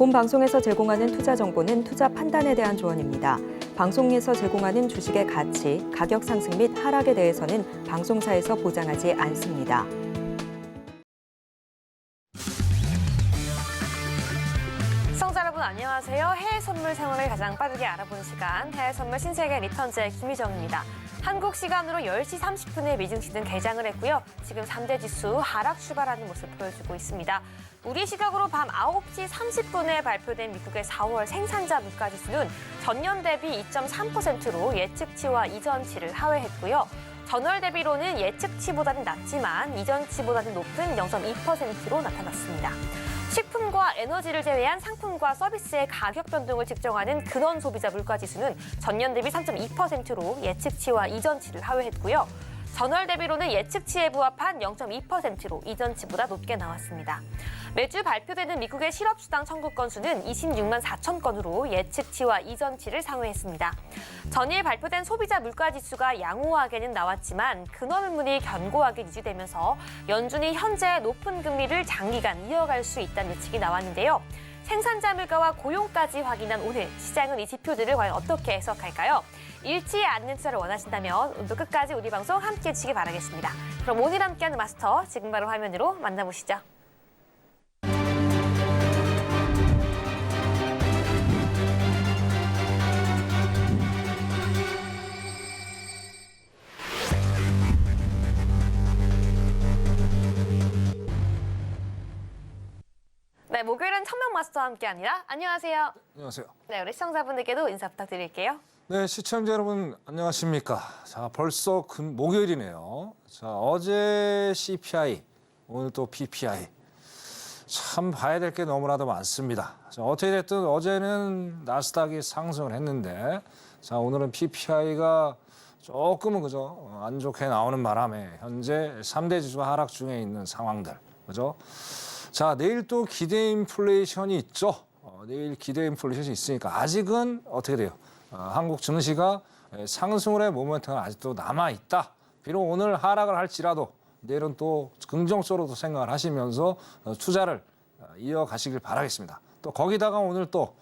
본 방송에서 제공하는 투자 정보는 투자 판단에 대한 조언입니다. 방송에서 제공하는 주식의 가치, 가격 상승 및 하락에 대해서는 방송사에서 보장하지 않습니다. 시청자 여러분 안녕하세요. 해외 선물 상황을 가장 빠르게 알아보는 시간, 해외 선물 신세계 리턴즈의 김희정입니다. 한국 시간으로 10시 30분에 미증시는 개장을 했고요. 지금 3대 지수 하락 출발하는 모습 보여주고 있습니다. 우리 시각으로 밤 9시 30분에 발표된 미국의 4월 생산자 물가지수는 전년 대비 2.3%로 예측치와 이전치를 하회했고요. 전월 대비로는 예측치보다는 낮지만 이전치보다는 높은 0.2%로 나타났습니다. 식품과 에너지를 제외한 상품과 서비스의 가격 변동을 측정하는 근원 소비자 물가지수는 전년 대비 3.2%로 예측치와 이전치를 하회했고요. 전월 대비로는 예측치에 부합한 0.2%로 이전치보다 높게 나왔습니다. 매주 발표되는 미국의 실업수당 청구 건수는 26만 4천 건으로 예측치와 이전치를 상회했습니다. 전일 발표된 소비자 물가지수가 양호하게는 나왔지만 근원물이 견고하게 유지되면서 연준이 현재 높은 금리를 장기간 이어갈 수 있다는 예측이 나왔는데요. 생산자 물가와 고용까지 확인한 오늘 시장은 이 지표들을 과연 어떻게 해석할까요? 잃지 않는 투자를 원하신다면 오늘도 끝까지 우리 방송 함께해 주시기 바라겠습니다. 그럼 오늘 함께하는 마스터 지금 바로 화면으로 만나보시죠. 네, 목요일은 천명 마스터와 함께합니다. 안녕하세요. 안녕하세요. 네, 우리 시청자분들께도 인사 부탁드릴게요. 네, 시청자 여러분 안녕하십니까? 자, 벌써 목요일이네요. 자, 어제 CPI, 오늘 또 PPI. 참 봐야 될 게 너무나도 많습니다. 자, 어떻게 됐든 어제는 나스닥이 상승을 했는데, 자, 오늘은 PPI가 조금은 그죠? 안 좋게 나오는 바람에 현재 3대 지수가 하락 중에 있는 상황들, 그죠? 자, 내일 또 기대 인플레이션이 있죠. 내일 기대 인플레이션이 있으니까 아직은 어떻게 돼요? 한국 증시가 상승률의 모멘텀은 아직도 남아있다. 비록 오늘 하락을 할지라도 내일은 또 긍정적으로 생각을 하시면서 투자를 이어가시길 바라겠습니다. 또 거기다가 오늘 또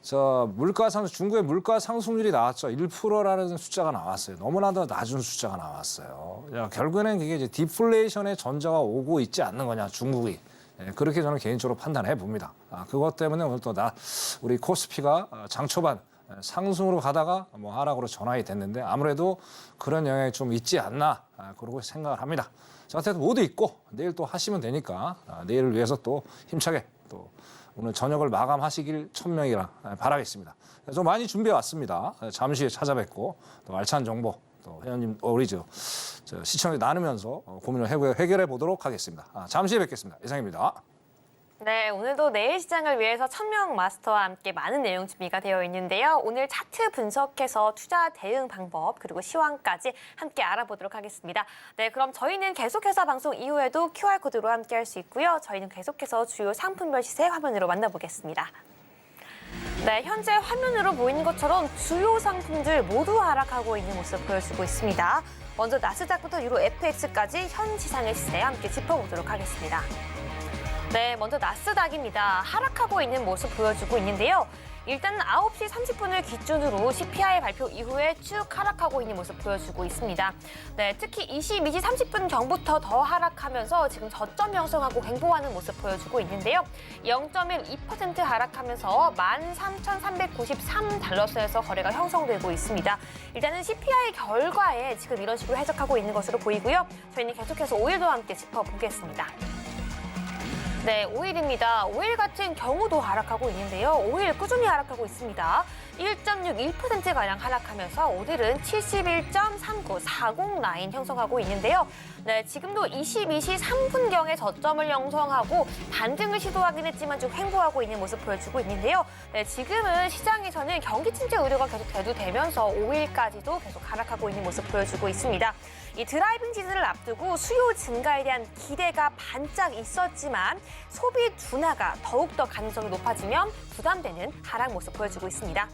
중국의 물가 상승률이 나왔죠. 1%라는 숫자가 나왔어요. 너무나도 낮은 숫자가 나왔어요. 결국에는 그게 이제 디플레이션의 전자가 오고 있지 않는 거냐, 중국이. 그렇게 저는 개인적으로 판단해 봅니다. 그것 때문에 오늘 또 우리 코스피가 장 초반 상승으로 가다가 뭐 하락으로 전환이 됐는데 아무래도 그런 영향이 좀 있지 않나, 그러고 생각을 합니다. 자, 어쨌든 모두 있고 내일 또 하시면 되니까 내일을 위해서 또 힘차게 또 오늘 저녁을 마감하시길 천명이라 바라겠습니다. 좀 많이 준비해 왔습니다. 잠시 후에 찾아뵙고 또 알찬 정보 또 회원님 우리 시청자 나누면서 고민을 해결해 보도록 하겠습니다. 잠시 후에 뵙겠습니다. 이상입니다. 네, 오늘도 내일 시장을 위해서 천명 마스터와 함께 많은 내용 준비가 되어 있는데요. 오늘 차트 분석해서 투자 대응 방법 그리고 시황까지 함께 알아보도록 하겠습니다. 네, 그럼 저희는 계속해서 방송 이후에도 QR코드로 함께 할 수 있고요. 저희는 계속해서 주요 상품별 시세 화면으로 만나보겠습니다. 네, 현재 화면으로 보이는 것처럼 주요 상품들 모두 하락하고 있는 모습 보여주고 있습니다. 먼저 나스닥부터 유로 FX까지 현 시장의 시세 함께 짚어보도록 하겠습니다. 네, 먼저 나스닥입니다. 하락하고 있는 모습 보여주고 있는데요. 일단 9시 30분을 기준으로 CPI 발표 이후에 쭉 하락하고 있는 모습 보여주고 있습니다. 네, 특히 22시 30분 경부터 더 하락하면서 지금 저점 형성하고 횡보하는 모습 보여주고 있는데요. 0.12% 하락하면서 13,393달러선에서 거래가 형성되고 있습니다. 일단은 CPI 결과에 지금 이런 식으로 해석하고 있는 것으로 보이고요. 저희는 계속해서 오일도 함께 짚어보겠습니다. 네, 오일입니다. 오일 같은 경우도 하락하고 있는데요. 오일 꾸준히 하락하고 있습니다. 1.61%가량 하락하면서 오늘은 71.3940 라인 형성하고 있는데요. 네, 지금도 22시 3분경에 저점을 형성하고 반등을 시도하긴 했지만 좀 횡보하고 있는 모습 보여주고 있는데요. 네, 지금은 시장에서는 경기 침체 우려가 계속 대두되면서 오일까지도 계속 하락하고 있는 모습 보여주고 있습니다. 이 드라이빙 시즌을 앞두고 수요 증가에 대한 기대가 반짝 있었지만 소비 둔화가 더욱더 가능성이 높아지면 부담되는 하락 모습 보여주고 있습니다.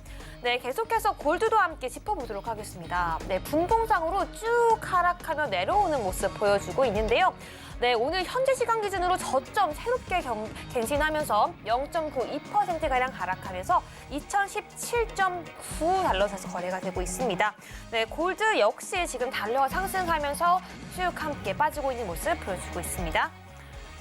네, 계속해서 골드도 함께 짚어보도록 하겠습니다. 네, 분봉상으로 쭉 하락하며 내려오는 모습 보여주고 있는데요. 네, 오늘 현재 시간 기준으로 저점 새롭게 갱신하면서 0.92%가량 하락하면서 2017.9달러에서 거래가 되고 있습니다. 네, 골드 역시 지금 달러가 상승하면서 쭉 함께 빠지고 있는 모습 보여주고 있습니다.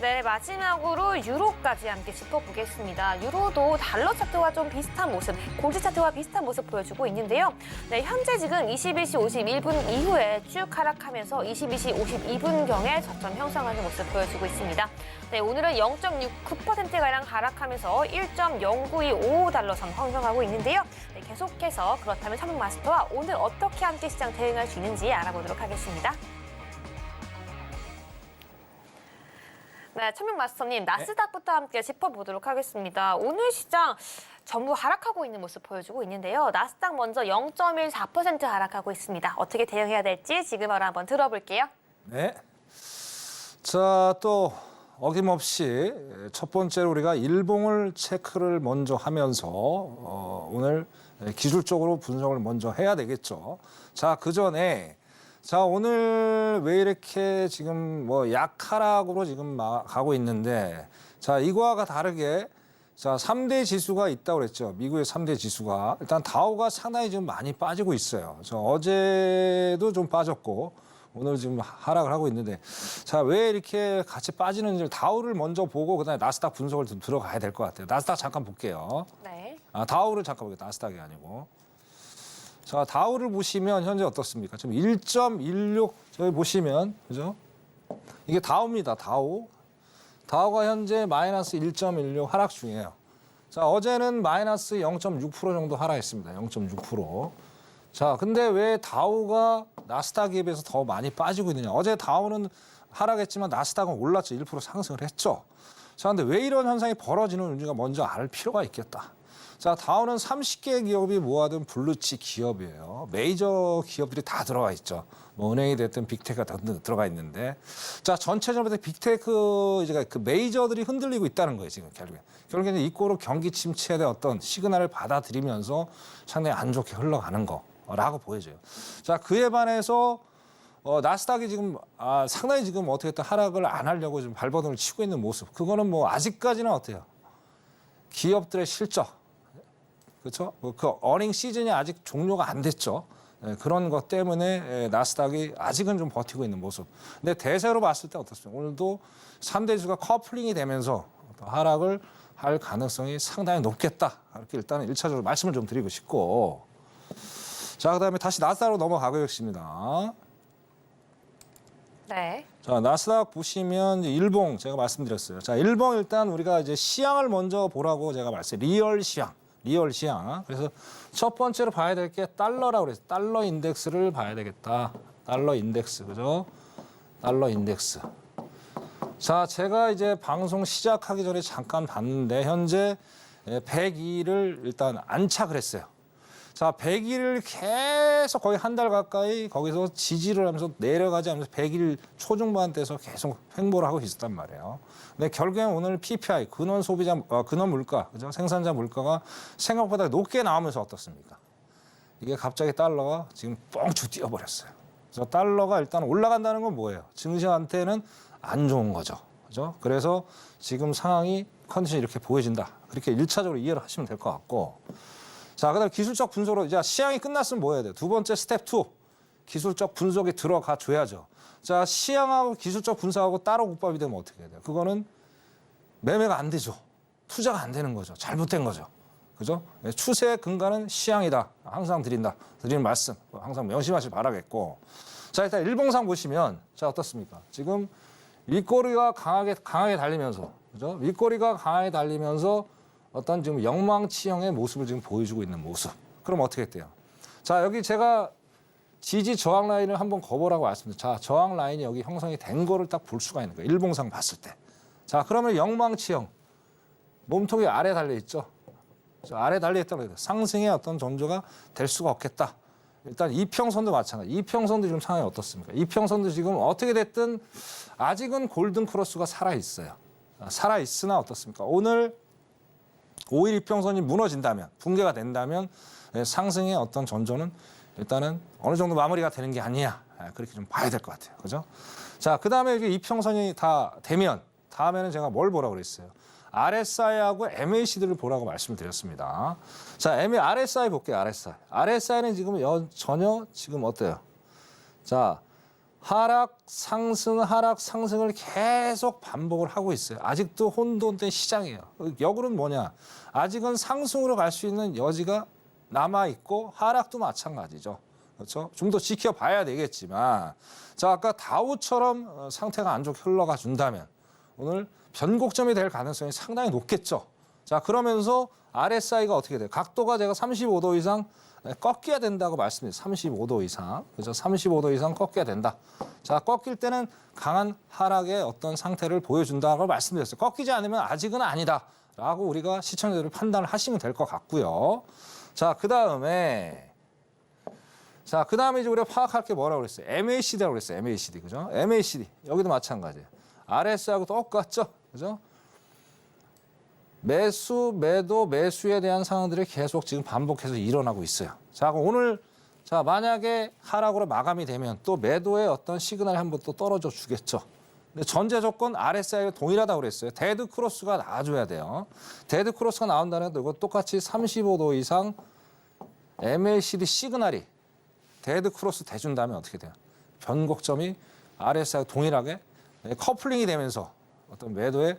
네, 마지막으로 유로까지 함께 짚어보겠습니다. 유로도 달러 차트와 좀 비슷한 모습, 골드 차트와 비슷한 모습 보여주고 있는데요. 네, 현재 지금 21시 51분 이후에 쭉 하락하면서 22시 52분경에 저점 형성하는 모습 보여주고 있습니다. 네, 오늘은 0.69%가량 하락하면서 1.0925달러 선 형성하고 있는데요. 네, 계속해서 그렇다면 천문마스터와 오늘 어떻게 함께 시장 대응할 수 있는지 알아보도록 하겠습니다. 네, 천명마스터님, 나스닥부터 함께 짚어보도록 하겠습니다. 오늘 시장 전부 하락하고 있는 모습 보여주고 있는데요. 나스닥 먼저 0.14% 하락하고 있습니다. 어떻게 대응해야 될지 지금 바로 한번 들어볼게요. 네. 자, 또 어김없이 첫 번째로 우리가 일봉을 체크를 먼저 하면서 오늘 기술적으로 분석을 먼저 해야 되겠죠. 자, 그 전에 자, 오늘 왜 이렇게 지금 뭐 약하락으로 지금 가고 있는데, 자, 이거와 다르게, 자, 3대 지수가 있다고 그랬죠. 미국의 3대 지수가. 일단 다우가 상당히 지금 많이 빠지고 있어요. 어제도 좀 빠졌고, 오늘 지금 하락을 하고 있는데, 자, 왜 이렇게 같이 빠지는지 다우를 먼저 보고, 그다음에 나스닥 분석을 좀 들어가야 될 것 같아요. 나스닥 잠깐 볼게요. 네. 다우를 잠깐 볼게요. 나스닥이 아니고. 자, 다우를 보시면 현재 어떻습니까? 지금 1.16 저기 보시면 그죠? 이게 다우입니다. 다우. 다우가 현재 마이너스 1.16 하락 중이에요. 자, 어제는 마이너스 0.6% 정도 하락했습니다. 0.6%. 자, 근데 왜 다우가 나스닥에 비해서 더 많이 빠지고 있느냐? 어제 다우는 하락했지만 나스닥은 올랐죠. 1% 상승을 했죠. 자, 근데 왜 이런 현상이 벌어지는지가 먼저 알 필요가 있겠다. 자, 다우는 30개 기업이 모아둔 블루칩 기업이에요. 메이저 기업들이 다 들어가 있죠. 뭐 은행이 됐든 빅테크가 다 들어가 있는데, 자, 전체적으로 빅테크 이제 그 메이저들이 흔들리고 있다는 거예요. 지금 결국에 이꼬로 경기 침체에 대한 어떤 시그널을 받아들이면서 상당히 안 좋게 흘러가는 거라고 보여져요. 자, 그에 반해서 나스닥이 지금 상당히 지금 어떻게 했든 하락을 안 하려고 지금 발버둥을 치고 있는 모습. 그거는 뭐 아직까지는 어때요? 기업들의 실적. 그렇죠? 그 어닝 시즌이 아직 종료가 안 됐죠. 그런 것 때문에 나스닥이 아직은 좀 버티고 있는 모습. 근데 대세로 봤을 때 어떻습니까? 오늘도 3대 지수가 커플링이 되면서 하락을 할 가능성이 상당히 높겠다. 이렇게 일단은 1차적으로 말씀을 좀 드리고 싶고. 자, 그다음에 다시 나스닥으로 넘어가겠습니다. 네. 자, 나스닥 보시면 이제 일봉 제가 말씀드렸어요. 자, 일봉 일단 우리가 이제 시향을 먼저 보라고 제가 말씀드렸어요. 리얼 시향. 그래서 첫 번째로 봐야 될 게 달러라고 그랬어요. 달러 인덱스를 봐야 되겠다. 달러 인덱스, 그죠? 달러 인덱스. 자, 제가 이제 방송 시작하기 전에 잠깐 봤는데 현재 102를 일단 안착을 했어요. 자, 100일 계속 거의 한 달 가까이 거기서 지지를 하면서 내려가지 않으면서 100일 초중반대에서 계속 횡보를 하고 있었단 말이에요. 근데 결국엔 오늘 PPI, 근원 소비자, 근원 물가, 그죠? 생산자 물가가 생각보다 높게 나오면서 어떻습니까? 이게 갑자기 달러가 지금 뻥쭉 뛰어버렸어요. 그래서 달러가 일단 올라간다는 건 뭐예요? 증시한테는 안 좋은 거죠. 그죠? 그래서 지금 상황이 컨디션이 이렇게 보여진다. 그렇게 1차적으로 이해를 하시면 될 것 같고. 자, 그다음 기술적 분석으로 이제 시향이 끝났으면 뭐 해야 돼요? 두 번째 스텝 2. 기술적 분석에 들어가 줘야죠. 자, 시향하고 기술적 분석하고 따로 국밥이 되면 어떻게 해야 돼요? 그거는 매매가 안 되죠. 투자가 안 되는 거죠. 잘못된 거죠. 그죠? 추세의 근간은 시향이다. 항상 드리는 말씀. 항상 명심하시길 바라겠고. 자, 일단 일봉상 보시면 자, 어떻습니까? 지금 윗꼬리가 강하게 달리면서, 그죠? 윗꼬리가 강하게 달리면서 어떤 지금 영망치형의 모습을 지금 보여주고 있는 모습. 그럼 어떻게 돼요? 자, 여기 제가 지지 저항 라인을 한번 거보라고 말씀드렸죠. 자, 저항 라인이 여기 형성이 된 거를 딱 볼 수가 있는 거예요. 일봉상 봤을 때. 자, 그러면 영망치형. 몸통이 아래 달려있죠. 아래 달려있다고 해요. 상승의 어떤 전조가 될 수가 없겠다. 일단 이평선도 마찬가지. 이평선도 지금 상황이 어떻습니까? 이평선도 지금 어떻게 됐든 아직은 골든 크로스가 살아있어요. 살아있으나 어떻습니까? 오늘 5일 이평선이 무너진다면, 붕괴가 된다면 상승의 어떤 전조는 일단은 어느 정도 마무리가 되는 게 아니냐. 그렇게 좀 봐야 될 것 같아요. 그죠? 자, 그 다음에 이평선이 다 되면 다음에는 제가 뭘 보라고 그랬어요. RSI하고 MACD를 보라고 말씀을 드렸습니다. 자, RSI 볼게요. RSI는 지금 전혀 지금 어때요? 자, 하락, 상승을 계속 반복을 하고 있어요. 아직도 혼돈된 시장이에요. 역으로는 뭐냐? 아직은 상승으로 갈 수 있는 여지가 남아있고 하락도 마찬가지죠. 그렇죠? 좀 더 지켜봐야 되겠지만 자, 아까 다우처럼 상태가 안 좋게 흘러가 준다면 오늘 변곡점이 될 가능성이 상당히 높겠죠. 자, 그러면서 RSI가 어떻게 돼요? 각도가 제가 35도 이상 꺾여야 된다고 말씀드렸어요. 35도 이상. 그죠? 35도 이상 꺾여야 된다. 자, 꺾일 때는 강한 하락의 어떤 상태를 보여준다고 말씀드렸어요. 꺾이지 않으면 아직은 아니다라고 우리가 시청자들이 판단을 하시면 될 것 같고요. 자, 그다음에 이제 우리가 파악할 게 뭐라고 그랬어요? MACD라고 그랬어요. MACD. 그죠? MACD. 여기도 마찬가지예요. RSI하고 똑같죠? 그죠? 매도, 매수에 대한 상황들이 계속 지금 반복해서 일어나고 있어요. 자, 그럼 오늘 만약에 하락으로 마감이 되면 또 매도의 어떤 시그널이 한번 또 떨어져 주겠죠. 근데 전제 조건 RSI가 동일하다고 그랬어요. 데드 크로스가 나와줘야 돼요. 데드 크로스가 나온다는 건 이거 똑같이 35도 이상 MACD 시그널이 데드 크로스 대준다면 어떻게 돼요? 변곡점이 RSI와 동일하게 커플링이 되면서 어떤 매도의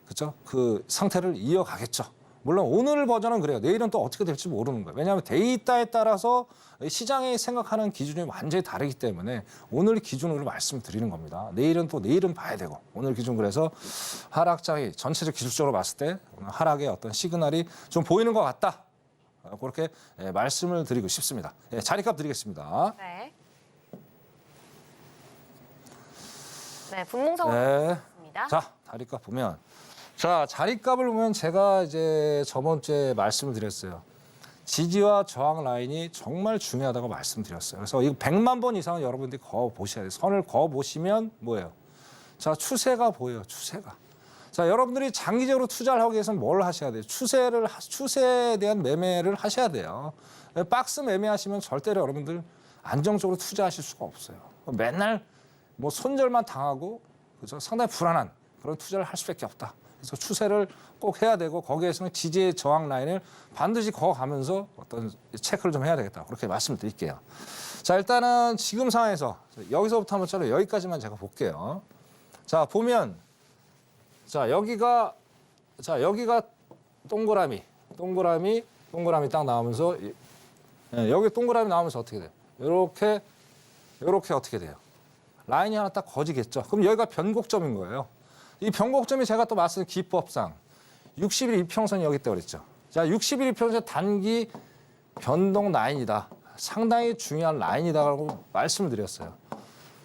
그렇죠? 그 상태를 이어가겠죠. 물론 오늘 버전은 그래요. 내일은 또 어떻게 될지 모르는 거예요. 왜냐하면 데이터에 따라서 시장이 생각하는 기준이 완전히 다르기 때문에 오늘 기준으로 말씀드리는 겁니다. 내일은 봐야 되고 오늘 기준 그래서 하락장이 전체적 기술적으로 봤을 때 하락의 어떤 시그널이 좀 보이는 것 같다. 그렇게 말씀을 드리고 싶습니다. 자리값 드리겠습니다. 네. 네, 분봉성으로 네. 있습니다. 자, 자리값 보면 자리값을 보면 제가 이제 저번 주에 말씀을 드렸어요. 지지와 저항 라인이 정말 중요하다고 말씀드렸어요. 그래서 이거 100만 번 이상은 여러분들이 그어 보셔야 돼요. 선을 그어 보시면 뭐예요? 자, 추세가 보여요. 추세가. 자, 여러분들이 장기적으로 투자를 하기 위해서는 뭘 하셔야 돼요? 추세에 대한 매매를 하셔야 돼요. 박스 매매하시면 절대로 여러분들 안정적으로 투자하실 수가 없어요. 맨날 뭐 손절만 당하고 그죠? 상당히 불안한 그런 투자를 할 수밖에 없다. 그래서 추세를 꼭 해야 되고 거기에서는 지지의 저항 라인을 반드시 그어가면서 어떤 체크를 좀 해야 되겠다. 그렇게 말씀을 드릴게요. 자, 일단은 지금 상황에서 여기서부터 한번 자르 여기까지만 제가 볼게요. 자, 보면 여기가 동그라미 딱 나오면서 여기 동그라미 나오면서 어떻게 돼요? 이렇게 어떻게 돼요? 라인이 하나 딱 거지겠죠. 그럼 여기가 변곡점인 거예요. 이 변곡점이 제가 또 말씀드린 기법상 60일 이평선이 여기 있다고 그랬죠. 자, 60일 이평선 단기 변동 라인이다. 상당히 중요한 라인이다라고 말씀을 드렸어요.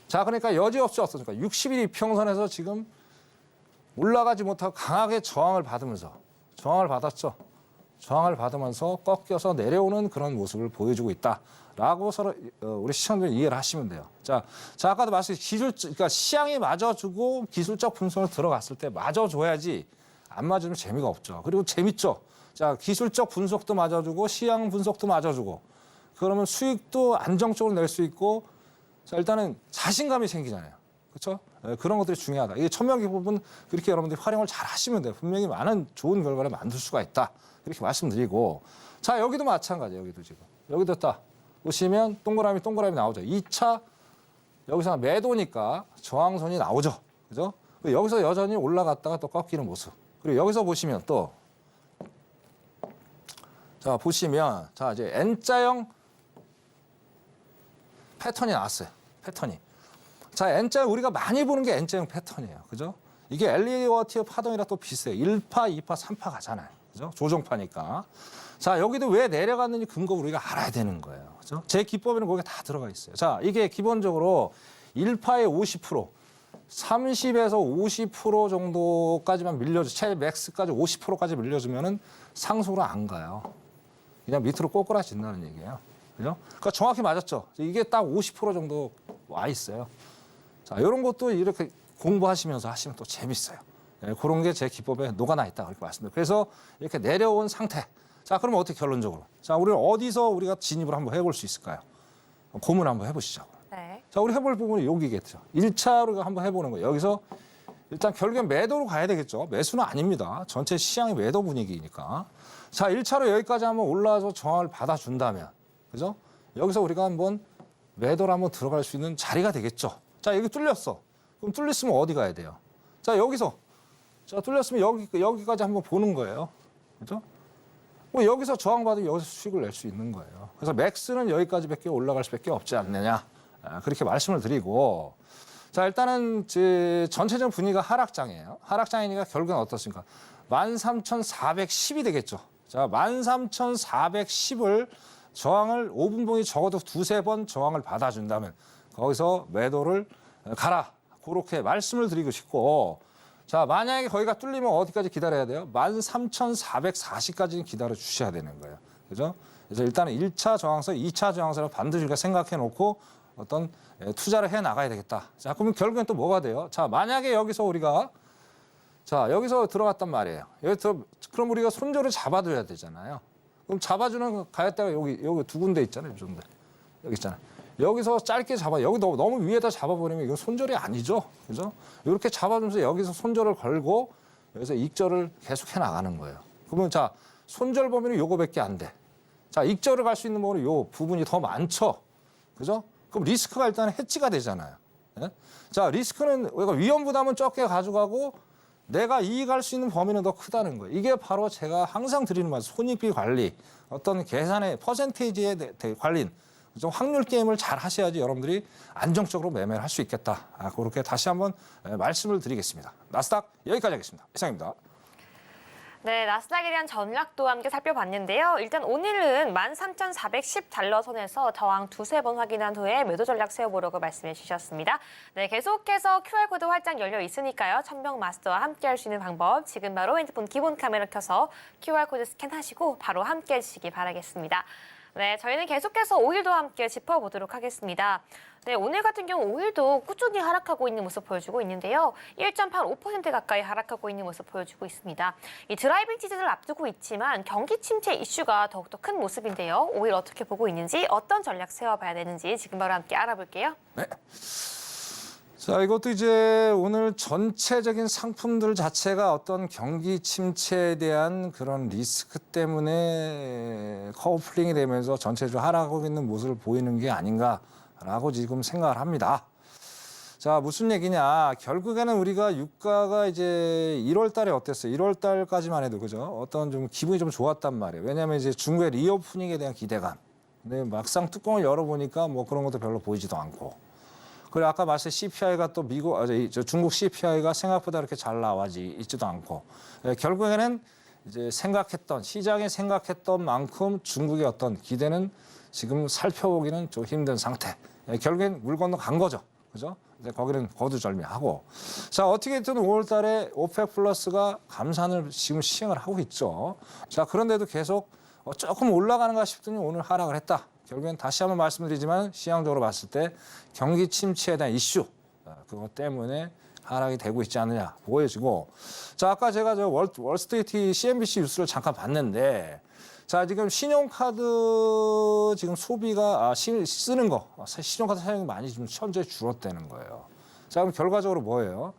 자, 그러니까 여지없이 어떻습니까? 60일 이평선에서 지금 올라가지 못하고 강하게 저항을 받았죠. 저항을 받으면서 꺾여서 내려오는 그런 모습을 보여주고 있다라고 서로 우리 시청자들 이해를 하시면 돼요. 자, 아까도 말씀드린 그러니까 시향이 맞아주고 기술적 분석을 들어갔을 때 맞아줘야지 안 맞으면 재미가 없죠. 그리고 재밌죠. 자, 기술적 분석도 맞아주고 시향 분석도 맞아주고 그러면 수익도 안정적으로 낼 수 있고 자, 일단은 자신감이 생기잖아요. 그렇죠? 그런 것들이 중요하다. 이게 천명기법은 그렇게 여러분들이 활용을 잘 하시면 돼요. 분명히 많은 좋은 결과를 만들 수가 있다. 이렇게 말씀드리고 자, 여기도 마찬가지예요. 여기도 딱 보시면 동그라미 나오죠. 2차 여기서 매도니까 저항선이 나오죠. 그죠? 여기서 여전히 올라갔다가 또 꺾이는 모습. 그리고 여기서 보시면 또 보시면 이제 N자형 패턴이 나왔어요. 자, N자형 우리가 많이 보는 게 N자형 패턴이에요. 그죠? 이게 엘리어트 파동이랑 또 비슷해요. 1파, 2파, 3파 가잖아요. 그죠? 조정파니까. 자, 여기도 왜 내려갔는지 근거를 우리가 알아야 되는 거예요. 그죠? 제 기법에는 거기에 다 들어가 있어요. 자, 이게 기본적으로 1파에 50%, 30에서 50% 정도까지만 최 맥스까지 50%까지 밀려주면은 상승으로 안 가요. 그냥 밑으로 꼬꾸라진다는 얘기예요. 그죠? 그러니까 정확히 맞았죠. 이게 딱 50% 정도 와 있어요. 자, 이런 것도 이렇게 공부하시면서 하시면 또 재밌어요. 그런 게 제 기법에 녹아나 있다 그렇게 말씀드려요. 그래서 이렇게 내려온 상태, 자, 그러면 어떻게 결론적으로? 자, 우리는 어디서 우리가 진입을 한번 해볼 수 있을까요? 고문 한번 해보시죠. 네. 자, 우리 해볼 부분이 여기겠죠. 1차로 한번 해보는 거예요. 여기서 일단 결국엔 매도로 가야 되겠죠. 매수는 아닙니다. 전체 시장의 매도 분위기니까. 자, 1차로 여기까지 한번 올라와서 저항을 받아준다면, 그죠? 여기서 우리가 한번 매도로 한번 들어갈 수 있는 자리가 되겠죠. 자, 여기 뚫렸어. 그럼 뚫렸으면 어디 가야 돼요? 자, 여기서. 자, 뚫렸으면 여기까지 한번 보는 거예요. 그죠? 뭐 여기서 저항받으면 여기서 수익을 낼 수 있는 거예요. 그래서 맥스는 여기까지밖에 올라갈 수밖에 없지 않느냐. 그렇게 말씀을 드리고. 자, 일단은 전체적인 분위기가 하락장이에요. 하락장이니까 결국은 어떻습니까? 13,410이 되겠죠. 자, 13,410을 저항을 5분 봉이 적어도 두세 번 저항을 받아준다면 거기서 매도를 가라. 그렇게 말씀을 드리고 싶고. 자, 만약에 거기가 뚫리면 어디까지 기다려야 돼요? 13,440까지는 기다려 주셔야 되는 거예요. 그죠? 그래서 일단은 1차 저항선, 2차 저항선을 반드시 우리가 생각해 놓고 어떤 투자를 해 나가야 되겠다. 자, 그러면 결국엔 또 뭐가 돼요? 자, 만약에 여기서 우리가 여기서 들어갔단 말이에요. 그럼 우리가 손절을 잡아줘야 되잖아요. 그럼 잡아주는 가격대가 여기 두 군데 있잖아요. 좀 여기 있잖아요. 여기서 짧게 여기 너무 위에다 잡아버리면 이건 손절이 아니죠. 그죠? 이렇게 잡아주면서 여기서 손절을 걸고 여기서 익절을 계속 해 나가는 거예요. 그러면 자, 손절 범위는 요거밖에 안 돼. 자, 익절을 갈 수 있는 범위는 요 부분이 더 많죠. 그죠? 그럼 리스크가 일단 해지가 되잖아요. 예? 자, 리스크는 우리가 위험 부담은 적게 가져가고 내가 이익할 수 있는 범위는 더 크다는 거예요. 이게 바로 제가 항상 드리는 말씀, 손익비 관리, 어떤 계산의 퍼센테이지에 관리, 좀 확률 게임을 잘 하셔야지 여러분들이 안정적으로 매매를 할 수 있겠다. 그렇게 다시 한번 말씀을 드리겠습니다. 나스닥 여기까지 하겠습니다. 이상입니다. 네, 나스닥에 대한 전략도 함께 살펴봤는데요. 일단 오늘은 13,410달러 선에서 저항 두세 번 확인한 후에 매도 전략 세워보려고 말씀해 주셨습니다. 네, 계속해서 QR코드 활짝 열려 있으니까요. 천명 마스터와 함께 할 수 있는 방법 지금 바로 핸드폰 기본 카메라 켜서 QR코드 스캔하시고 바로 함께 해주시기 바라겠습니다. 네, 저희는 계속해서 오일도 함께 짚어보도록 하겠습니다. 네, 오늘 같은 경우 오일도 꾸준히 하락하고 있는 모습 보여주고 있는데요. 1.85% 가까이 하락하고 있는 모습 보여주고 있습니다. 이 드라이빙 시즌을 앞두고 있지만 경기 침체 이슈가 더욱더 큰 모습인데요. 오일 어떻게 보고 있는지 어떤 전략 세워봐야 되는지 지금 바로 함께 알아볼게요. 네. 자, 이것도 이제 오늘 전체적인 상품들 자체가 어떤 경기 침체에 대한 그런 리스크 때문에 커플링이 되면서 전체적으로 하락하고 있는 모습을 보이는 게 아닌가라고 지금 생각을 합니다. 자, 무슨 얘기냐. 결국에는 우리가 유가가 이제 1월 달에 어땠어요? 1월 달까지만 해도, 그죠? 어떤 좀 기분이 좀 좋았단 말이에요. 왜냐하면 이제 중국의 리오프닝에 대한 기대감. 근데 막상 뚜껑을 열어보니까 뭐 그런 것도 별로 보이지도 않고. 그리고 아까 말씀 CPI가 또 중국 CPI가 생각보다 그렇게 잘 있지도 않고. 결국에는 이제 시장이 생각했던 만큼 중국의 어떤 기대는 지금 살펴보기는 좀 힘든 상태. 결국엔 물 건너 간 거죠. 그죠? 근데 거기는 거두절미하고. 자, 어떻게든 5월 달에 오펙 플러스가 감산을 지금 시행을 하고 있죠. 자, 그런데도 계속 조금 올라가는가 싶더니 오늘 하락을 했다. 결국엔 다시 한번 말씀드리지만 시장적으로 봤을 때 경기 침체에 대한 이슈, 그것 때문에 하락이 되고 있지 않느냐 보여지고. 자, 아까 제가 월스트리트 CNBC 뉴스를 잠깐 봤는데, 자, 지금 신용카드 지금 소비가 쓰는 거, 신용카드 사용이 많이 좀 현재 줄었다는 거예요. 자, 그럼 결과적으로 뭐예요?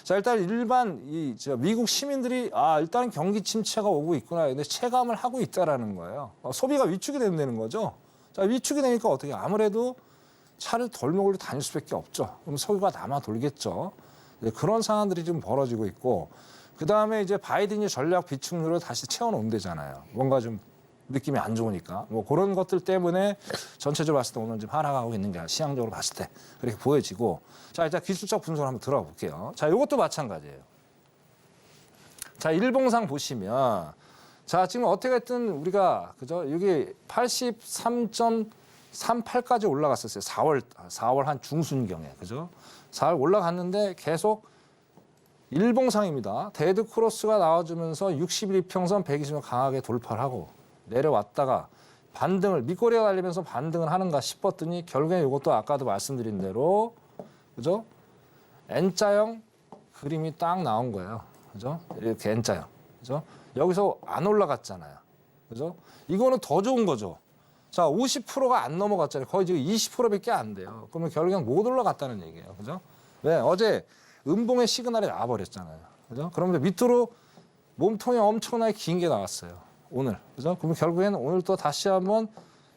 자, 일단 일반 미국 시민들이 일단 경기 침체가 오고 있구나. 근데 체감을 하고 있다라는 거예요. 소비가 위축이 된다는 거죠. 자, 위축이 되니까 어떻게 아무래도 차를 덜 먹으려 다닐 수밖에 없죠. 그럼 소비가 남아 돌겠죠. 그런 상황들이 좀 벌어지고 있고, 그 다음에 이제 바이든이 전략 비축률을 다시 채워놓은대잖아요. 뭔가 좀 느낌이 안 좋으니까. 뭐 그런 것들 때문에 전체적으로 봤을 때 오늘 좀 하락하고 있는 게 시장적으로 봤을 때 그렇게 보여지고. 자, 일단 기술적 분석을 한번 들어가 볼게요. 자, 이것도 마찬가지예요. 자, 일봉상 보시면, 자, 지금 어떻게든 우리가, 그죠? 여기 83.38까지 올라갔었어요. 4월 한 중순경에, 그죠? 4월 올라갔는데 계속 일봉상입니다. 데드 크로스가 나와주면서 61평선 120을 강하게 돌파를 하고 내려왔다가 밑꼬리가 달리면서 반등을 하는가 싶었더니 결국에 이것도 아까도 말씀드린 대로, 그죠? N자형 그림이 딱 나온 거예요. 그죠? 이렇게 N자형. 그죠? 여기서 안 올라갔잖아요. 그죠? 이거는 더 좋은 거죠. 자, 50%가 안 넘어갔잖아요. 거의 지금 20%밖에 안 돼요. 그러면 결국엔 못 올라갔다는 얘기예요. 그죠? 왜? 어제 음봉의 시그널이 나와버렸잖아요. 그죠? 그러면 밑으로 몸통이 엄청나게 긴 게 나왔어요. 오늘. 그죠? 그러면 결국엔 오늘 또 다시 한번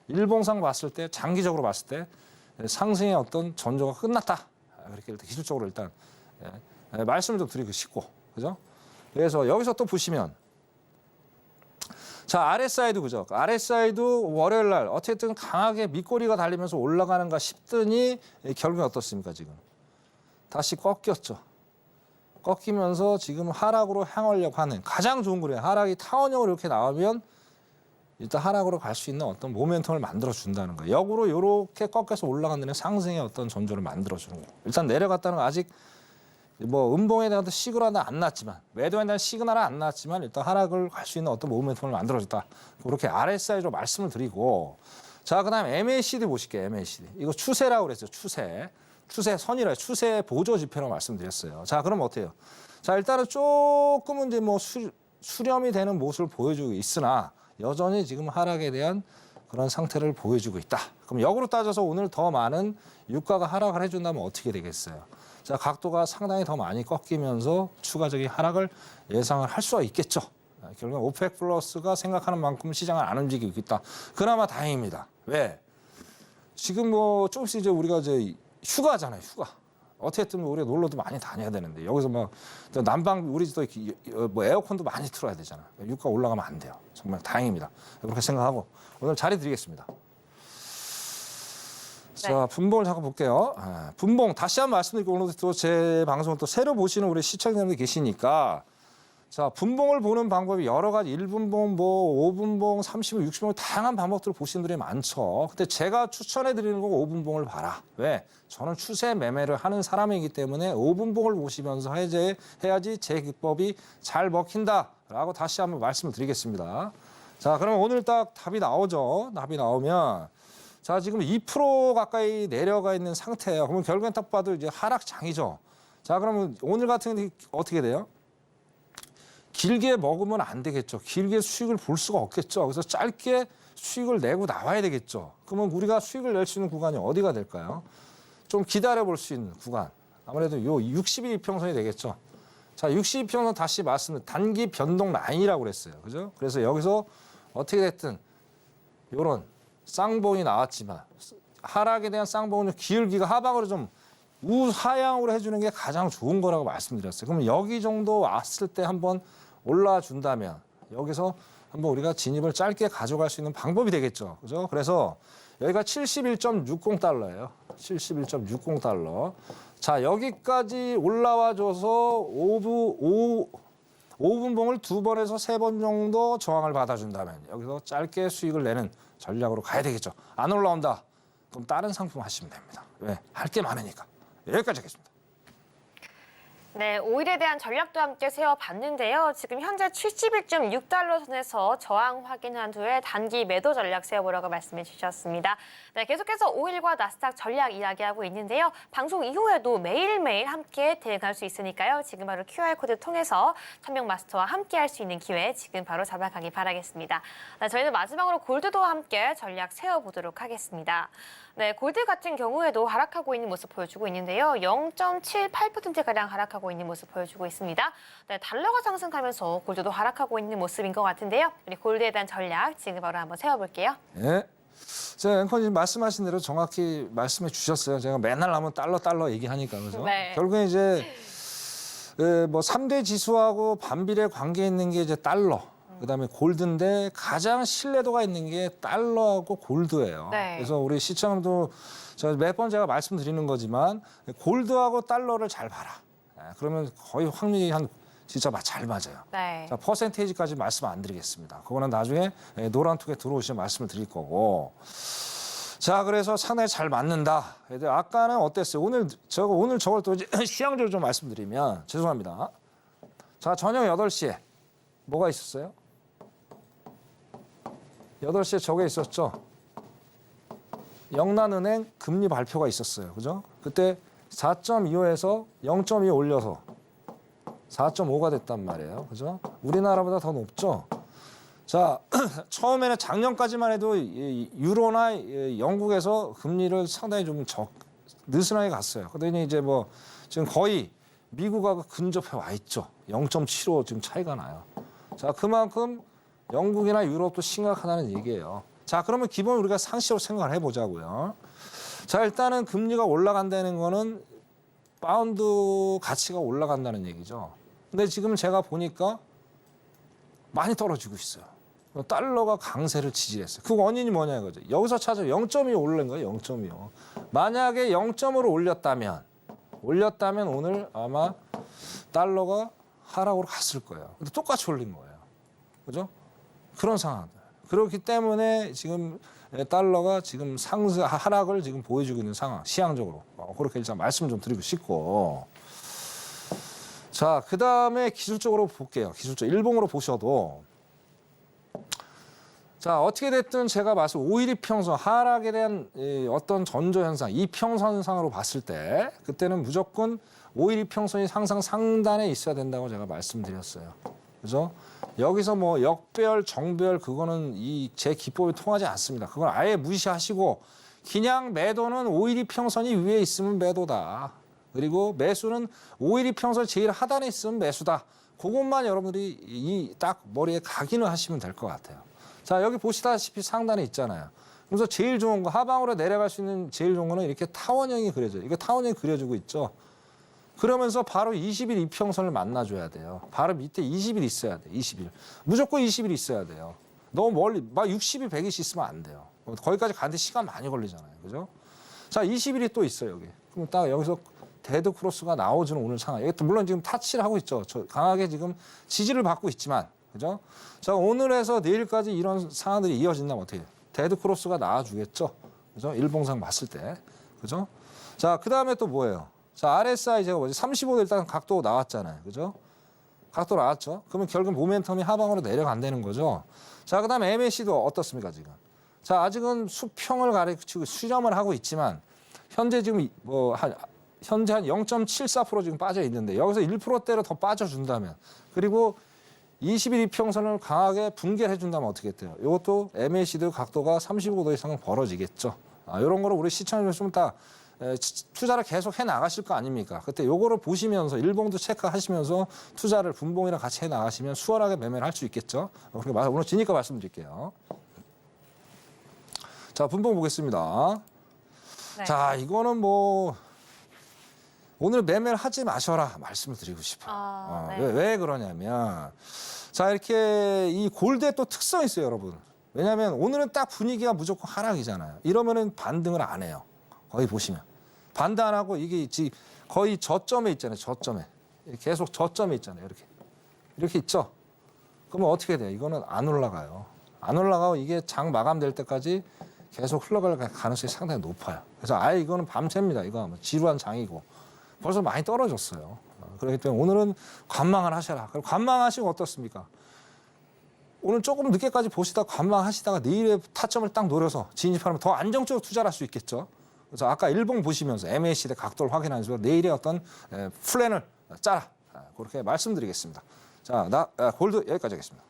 일봉상 봤을 때, 장기적으로 봤을 때 상승의 어떤 전조가 끝났다. 그렇게 일단 기술적으로 일단 말씀을 좀 드리고 싶고. 그죠? 그래서 여기서 또 보시면 자, RSI도 그죠? RSI도 월요일 날 어쨌든 강하게 밑꼬리가 달리면서 올라가는가 싶더니 결국엔 어떻습니까, 지금? 다시 꺾였죠. 꺾이면서 지금 하락으로 향하려고 하는 가장 좋은 거래요. 하락이 타원형으로 이렇게 나오면 일단 하락으로 갈 수 있는 어떤 모멘텀을 만들어 준다는 거예요. 역으로 이렇게 꺾여서 올라가는 데는 상승의 어떤 전조를 만들어 주는 거예요. 일단 내려갔다는 건 아직 뭐 음봉에 대한 시그널은 안 났지만 매도에 대한 시그널은 안 났지만 일단 하락을 갈 수 있는 어떤 모멘텀을 만들어줬다. 그렇게 RSI로 말씀을 드리고 자 그다음 MACD 보실게요. MACD 이거 추세라고 그랬죠. 추세선이라 추세 보조 지표라고 말씀드렸어요. 자 그럼 어때요? 자 일단은 조금은 이제 뭐 수렴이 되는 모습을 보여주고 있으나 여전히 지금 하락에 대한 그런 상태를 보여주고 있다. 그럼 역으로 따져서 오늘 더 많은 유가가 하락을 해준다면 어떻게 되겠어요? 자, 각도가 상당히 더 많이 꺾이면서 추가적인 하락을 예상을 할 수가 있겠죠. 결국 오펙 플러스가 생각하는 만큼 시장을 안 움직이고 있다. 그나마 다행입니다. 왜? 지금 뭐 조금씩 이제 우리가 이제 휴가잖아요, 휴가. 어쨌든 우리가 놀러도 많이 다녀야 되는데 여기서 막 난방 우리 또 뭐 에어컨도 많이 틀어야 되잖아. 유가 올라가면 안 돼요. 정말 다행입니다. 그렇게 생각하고 오늘 자리 드리겠습니다. 자, 분봉을 잠깐 볼게요. 분봉 다시 한번 말씀드리고 오늘도 또 제 방송을 또 새로 보시는 우리 시청자분들 계시니까 자, 분봉을 보는 방법이 여러 가지 1분봉, 뭐 5분봉, 30분, 60분 다양한 방법들을 보시는 분들이 많죠. 근데 제가 추천해 드리는 건 5분봉을 봐라. 왜? 저는 추세 매매를 하는 사람이기 때문에 5분봉을 보시면서 해야지 제 기법이 잘 먹힌다라고 다시 한번 말씀을 드리겠습니다. 자, 그러면 오늘 딱 답이 나오죠. 답이 나오면 자, 지금 2% 가까이 내려가 있는 상태예요. 그러면 결국엔 딱 봐도 이제 하락장이죠. 자, 그러면 오늘 같은 경우는 어떻게 돼요? 길게 먹으면 안 되겠죠. 길게 수익을 볼 수가 없겠죠. 그래서 짧게 수익을 내고 나와야 되겠죠. 그러면 우리가 수익을 낼 수 있는 구간이 어디가 될까요? 좀 기다려 볼 수 있는 구간. 아무래도 요 62평선이 되겠죠. 자, 62평선 다시 말씀드린 단기 변동 라인이라고 그랬어요. 그죠? 그래서 여기서 어떻게 됐든 요런 쌍봉이 나왔지만 하락에 대한 쌍봉은 기울기가 하방으로 좀 우하향으로 해주는 게 가장 좋은 거라고 말씀드렸어요. 그럼 여기 정도 왔을 때 한번 올라준다면 여기서 한번 우리가 진입을 짧게 가져갈 수 있는 방법이 되겠죠. 그죠? 그래서 여기가 71.60달러예요. 71.60달러. 자, 여기까지 올라와줘서 5분봉을 2번에서 3번 정도 저항을 받아준다면 여기서 짧게 수익을 내는 전략으로 가야 되겠죠. 안 올라온다. 그럼 다른 상품 하시면 됩니다. 왜? 할 게 많으니까. 여기까지 하겠습니다. 네, 오일에 대한 전략도 함께 세워봤는데요. 지금 현재 71.6달러 선에서 저항 확인한 후에 단기 매도 전략 세워보라고 말씀해 주셨습니다. 네, 계속해서 오일과 나스닥 전략 이야기하고 있는데요. 방송 이후에도 매일매일 함께 대응할 수 있으니까요. 지금 바로 QR코드 통해서 천명 마스터와 함께 할 수 있는 기회 지금 바로 잡아가기 바라겠습니다. 네, 저희는 마지막으로 골드도 함께 전략 세워보도록 하겠습니다. 네, 골드 같은 경우에도 하락하고 있는 모습 보여주고 있는데요. 0.78%가량 하락하고 있는 모습 보여주고 있습니다. 네, 달러가 상승하면서 골드도 하락하고 있는 모습인 것 같은데요. 우리 골드에 대한 전략 지금 바로 한번 세워볼게요. 네. 제가 앵커님 말씀하신 대로 정확히 말씀해 주셨어요. 제가 맨날 하면 달러 얘기하니까 그래서 네. 결국에 이제 뭐 3대 지수하고 반비례 관계 있는 게 이제 달러. 그다음에 골드인데 가장 신뢰도가 있는 게 달러하고 골드예요. 네. 그래서 우리 시청도 몇 번 제가 말씀드리는 거지만 골드하고 달러를 잘 봐라. 그러면 거의 확률이 진짜 잘 맞아요. 네. 자, 퍼센테이지까지 말씀 안 드리겠습니다. 그거는 나중에 노란톡에 들어오시면 말씀을 드릴 거고. 자, 그래서 상당히 잘 맞는다. 아까는 어땠어요? 오늘 저걸 또 시향적으로 좀 말씀드리면 죄송합니다. 자, 저녁 8시에 뭐가 있었어요? 8시에 저게 있었죠. 영란은행 금리 발표가 있었어요. 그죠? 그때 4.25에서 0.2 올려서 4.5가 됐단 말이에요. 그죠? 우리나라보다 더 높죠? 자, 처음에는 작년까지만 해도 이 유로나 영국에서 금리를 상당히 좀 느슨하게 갔어요. 그러더니 이제 뭐 지금 거의 미국하고 근접해 와 있죠. 0.75 지금 차이가 나요. 자, 그만큼 영국이나 유럽도 심각하다는 얘기예요. 자, 그러면 기본 우리가 상식으로 생각을 해보자고요. 자, 일단은 금리가 올라간다는 거는 파운드 가치가 올라간다는 얘기죠. 근데 지금 제가 보니까 많이 떨어지고 있어요. 달러가 강세를 지지했어요. 그 원인이 뭐냐 이거죠. 여기서 찾아 0.2 오른 거예요. 0.2요. 만약에 0.5로 올렸다면 오늘 아마 달러가 하락으로 갔을 거예요. 근데 똑같이 올린 거예요. 그죠? 그런 상황들. 그렇기 때문에 지금 달러가 지금 하락을 지금 보여주고 있는 상황, 시향적으로. 그렇게 일단 말씀 좀 드리고 싶고. 자, 그 다음에 기술적으로 볼게요. 기술적. 일봉으로 보셔도. 자, 어떻게 됐든 제가 봤을 때 5일 이평선, 하락에 대한 어떤 전조현상, 이평선상으로 봤을 때 그때는 무조건 5일 이평선이 항상 상단에 있어야 된다고 제가 말씀드렸어요. 그죠? 여기서 뭐 역배열, 정배열 그거는 제 기법이 통하지 않습니다. 그건 아예 무시하시고 그냥 매도는 5일 이평선이 위에 있으면 매도다. 그리고 매수는 5일 이평선 제일 하단에 있으면 매수다. 그것만 여러분들이 딱 머리에 각인을 하시면 될 것 같아요. 자, 여기 보시다시피 상단에 있잖아요. 그래서 제일 좋은 거, 하방으로 내려갈 수 있는 제일 좋은 거는 이렇게 타원형이 그려져요. 이거 타원형이 그려지고 있죠. 그러면서 바로 20일 이평선을 만나줘야 돼요. 바로 밑에 20일 있어야 돼요. 20일. 무조건 20일 있어야 돼요. 너무 멀리, 막 60일, 100일 있으면 안 돼요. 거기까지 가는데 시간 많이 걸리잖아요. 그죠? 자, 20일이 또 있어요, 여기. 그럼 딱 여기서 데드 크로스가 나오지는 오늘 상황. 이것도 물론 지금 타치를 하고 있죠. 강하게 지금 지지를 받고 있지만, 그죠? 자, 오늘에서 내일까지 이런 상황들이 이어진다면 어떻게 해요? 데드 크로스가 나와주겠죠. 그죠? 일봉상 봤을 때. 그죠? 자, 그 다음에 또 뭐예요? 자, RSI 제가 뭐지? 35도 일단 각도 나왔잖아요. 그죠? 각도 나왔죠? 그러면 결국 모멘텀이 하방으로 내려간다는 거죠. 자, 그 다음에 MAC도 어떻습니까, 지금? 자, 아직은 수평을 가리키고 수렴을 하고 있지만, 현재 지금 현재 한 0.74% 지금 빠져 있는데, 여기서 1%대로 더 빠져준다면, 그리고 20일 이평선을 강하게 붕괴를 해준다면 어떻게 돼요? 이것도 MACD 각도가 35도 이상은 벌어지겠죠. 이런 거를 우리 시청자분들 다 투자를 계속 해 나가실 거 아닙니까? 그때 요거를 보시면서 일봉도 체크하시면서 투자를 분봉이랑 같이 해 나가시면 수월하게 매매를 할 수 있겠죠. 오늘 지니까 말씀드릴게요. 자, 분봉 보겠습니다. 네. 자, 이거는 뭐 오늘 매매를 하지 마셔라 말씀을 드리고 싶어요. 네. 왜 그러냐면 자, 이렇게 이 골드의 또 특성이 있어요, 여러분. 왜냐하면 오늘은 딱 분위기가 무조건 하락이잖아요. 이러면은 반등을 안 해요. 거의 보시면 반등 안 하고 이게 거의 저점에 있잖아요. 저점에 계속 저점에 있잖아요. 이렇게 있죠. 그러면 어떻게 돼요? 이거는 안 올라가요. 안 올라가고 이게 장 마감될 때까지 계속 흘러갈 가능성이 상당히 높아요. 그래서 아예 이거는 밤새입니다. 이거 지루한 장이고 벌써 많이 떨어졌어요. 그렇기 때문에 오늘은 관망을 하셔라. 그럼 관망하시고 어떻습니까? 오늘 조금 늦게까지 보시다가 관망하시다가 내일의 타점을 딱 노려서 진입하면 더 안정적으로 투자를 할 수 있겠죠. 그래서 아까 일봉 보시면서 MACD 각도를 확인하면서 내일의 어떤 플랜을 짜라. 그렇게 말씀드리겠습니다. 자, 골드 여기까지 하겠습니다.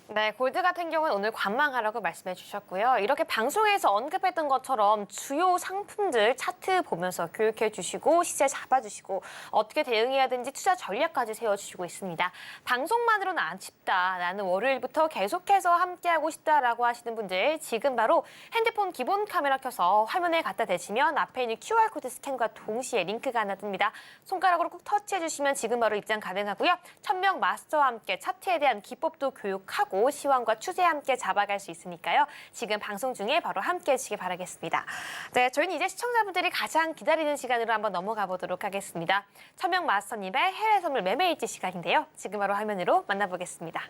네, 골드 같은 경우는 오늘 관망하라고 말씀해 주셨고요. 이렇게 방송에서 언급했던 것처럼 주요 상품들 차트 보면서 교육해 주시고 시세 잡아주시고 어떻게 대응해야 되는지 투자 전략까지 세워주시고 있습니다. 방송만으로는 안 쉽다. 나는 월요일부터 계속해서 함께하고 싶다라고 하시는 분들 지금 바로 핸드폰 기본 카메라 켜서 화면에 갖다 대시면 앞에 있는 QR코드 스캔과 동시에 링크가 하나 뜹니다. 손가락으로 꼭 터치해 주시면 지금 바로 입장 가능하고요. 1000명 마스터와 함께 차트에 대한 기법도 교육하고 시황과 추세 함께 잡아갈 수 있으니까요. 지금 방송 중에 바로 함께 해주시기 바라겠습니다. 네, 저희는 이제 시청자분들이 가장 기다리는 시간으로 한번 넘어가 보도록 하겠습니다. 1000명 마스터님의 해외 선물 매매 일지 시간인데요. 지금 바로 화면으로 만나보겠습니다.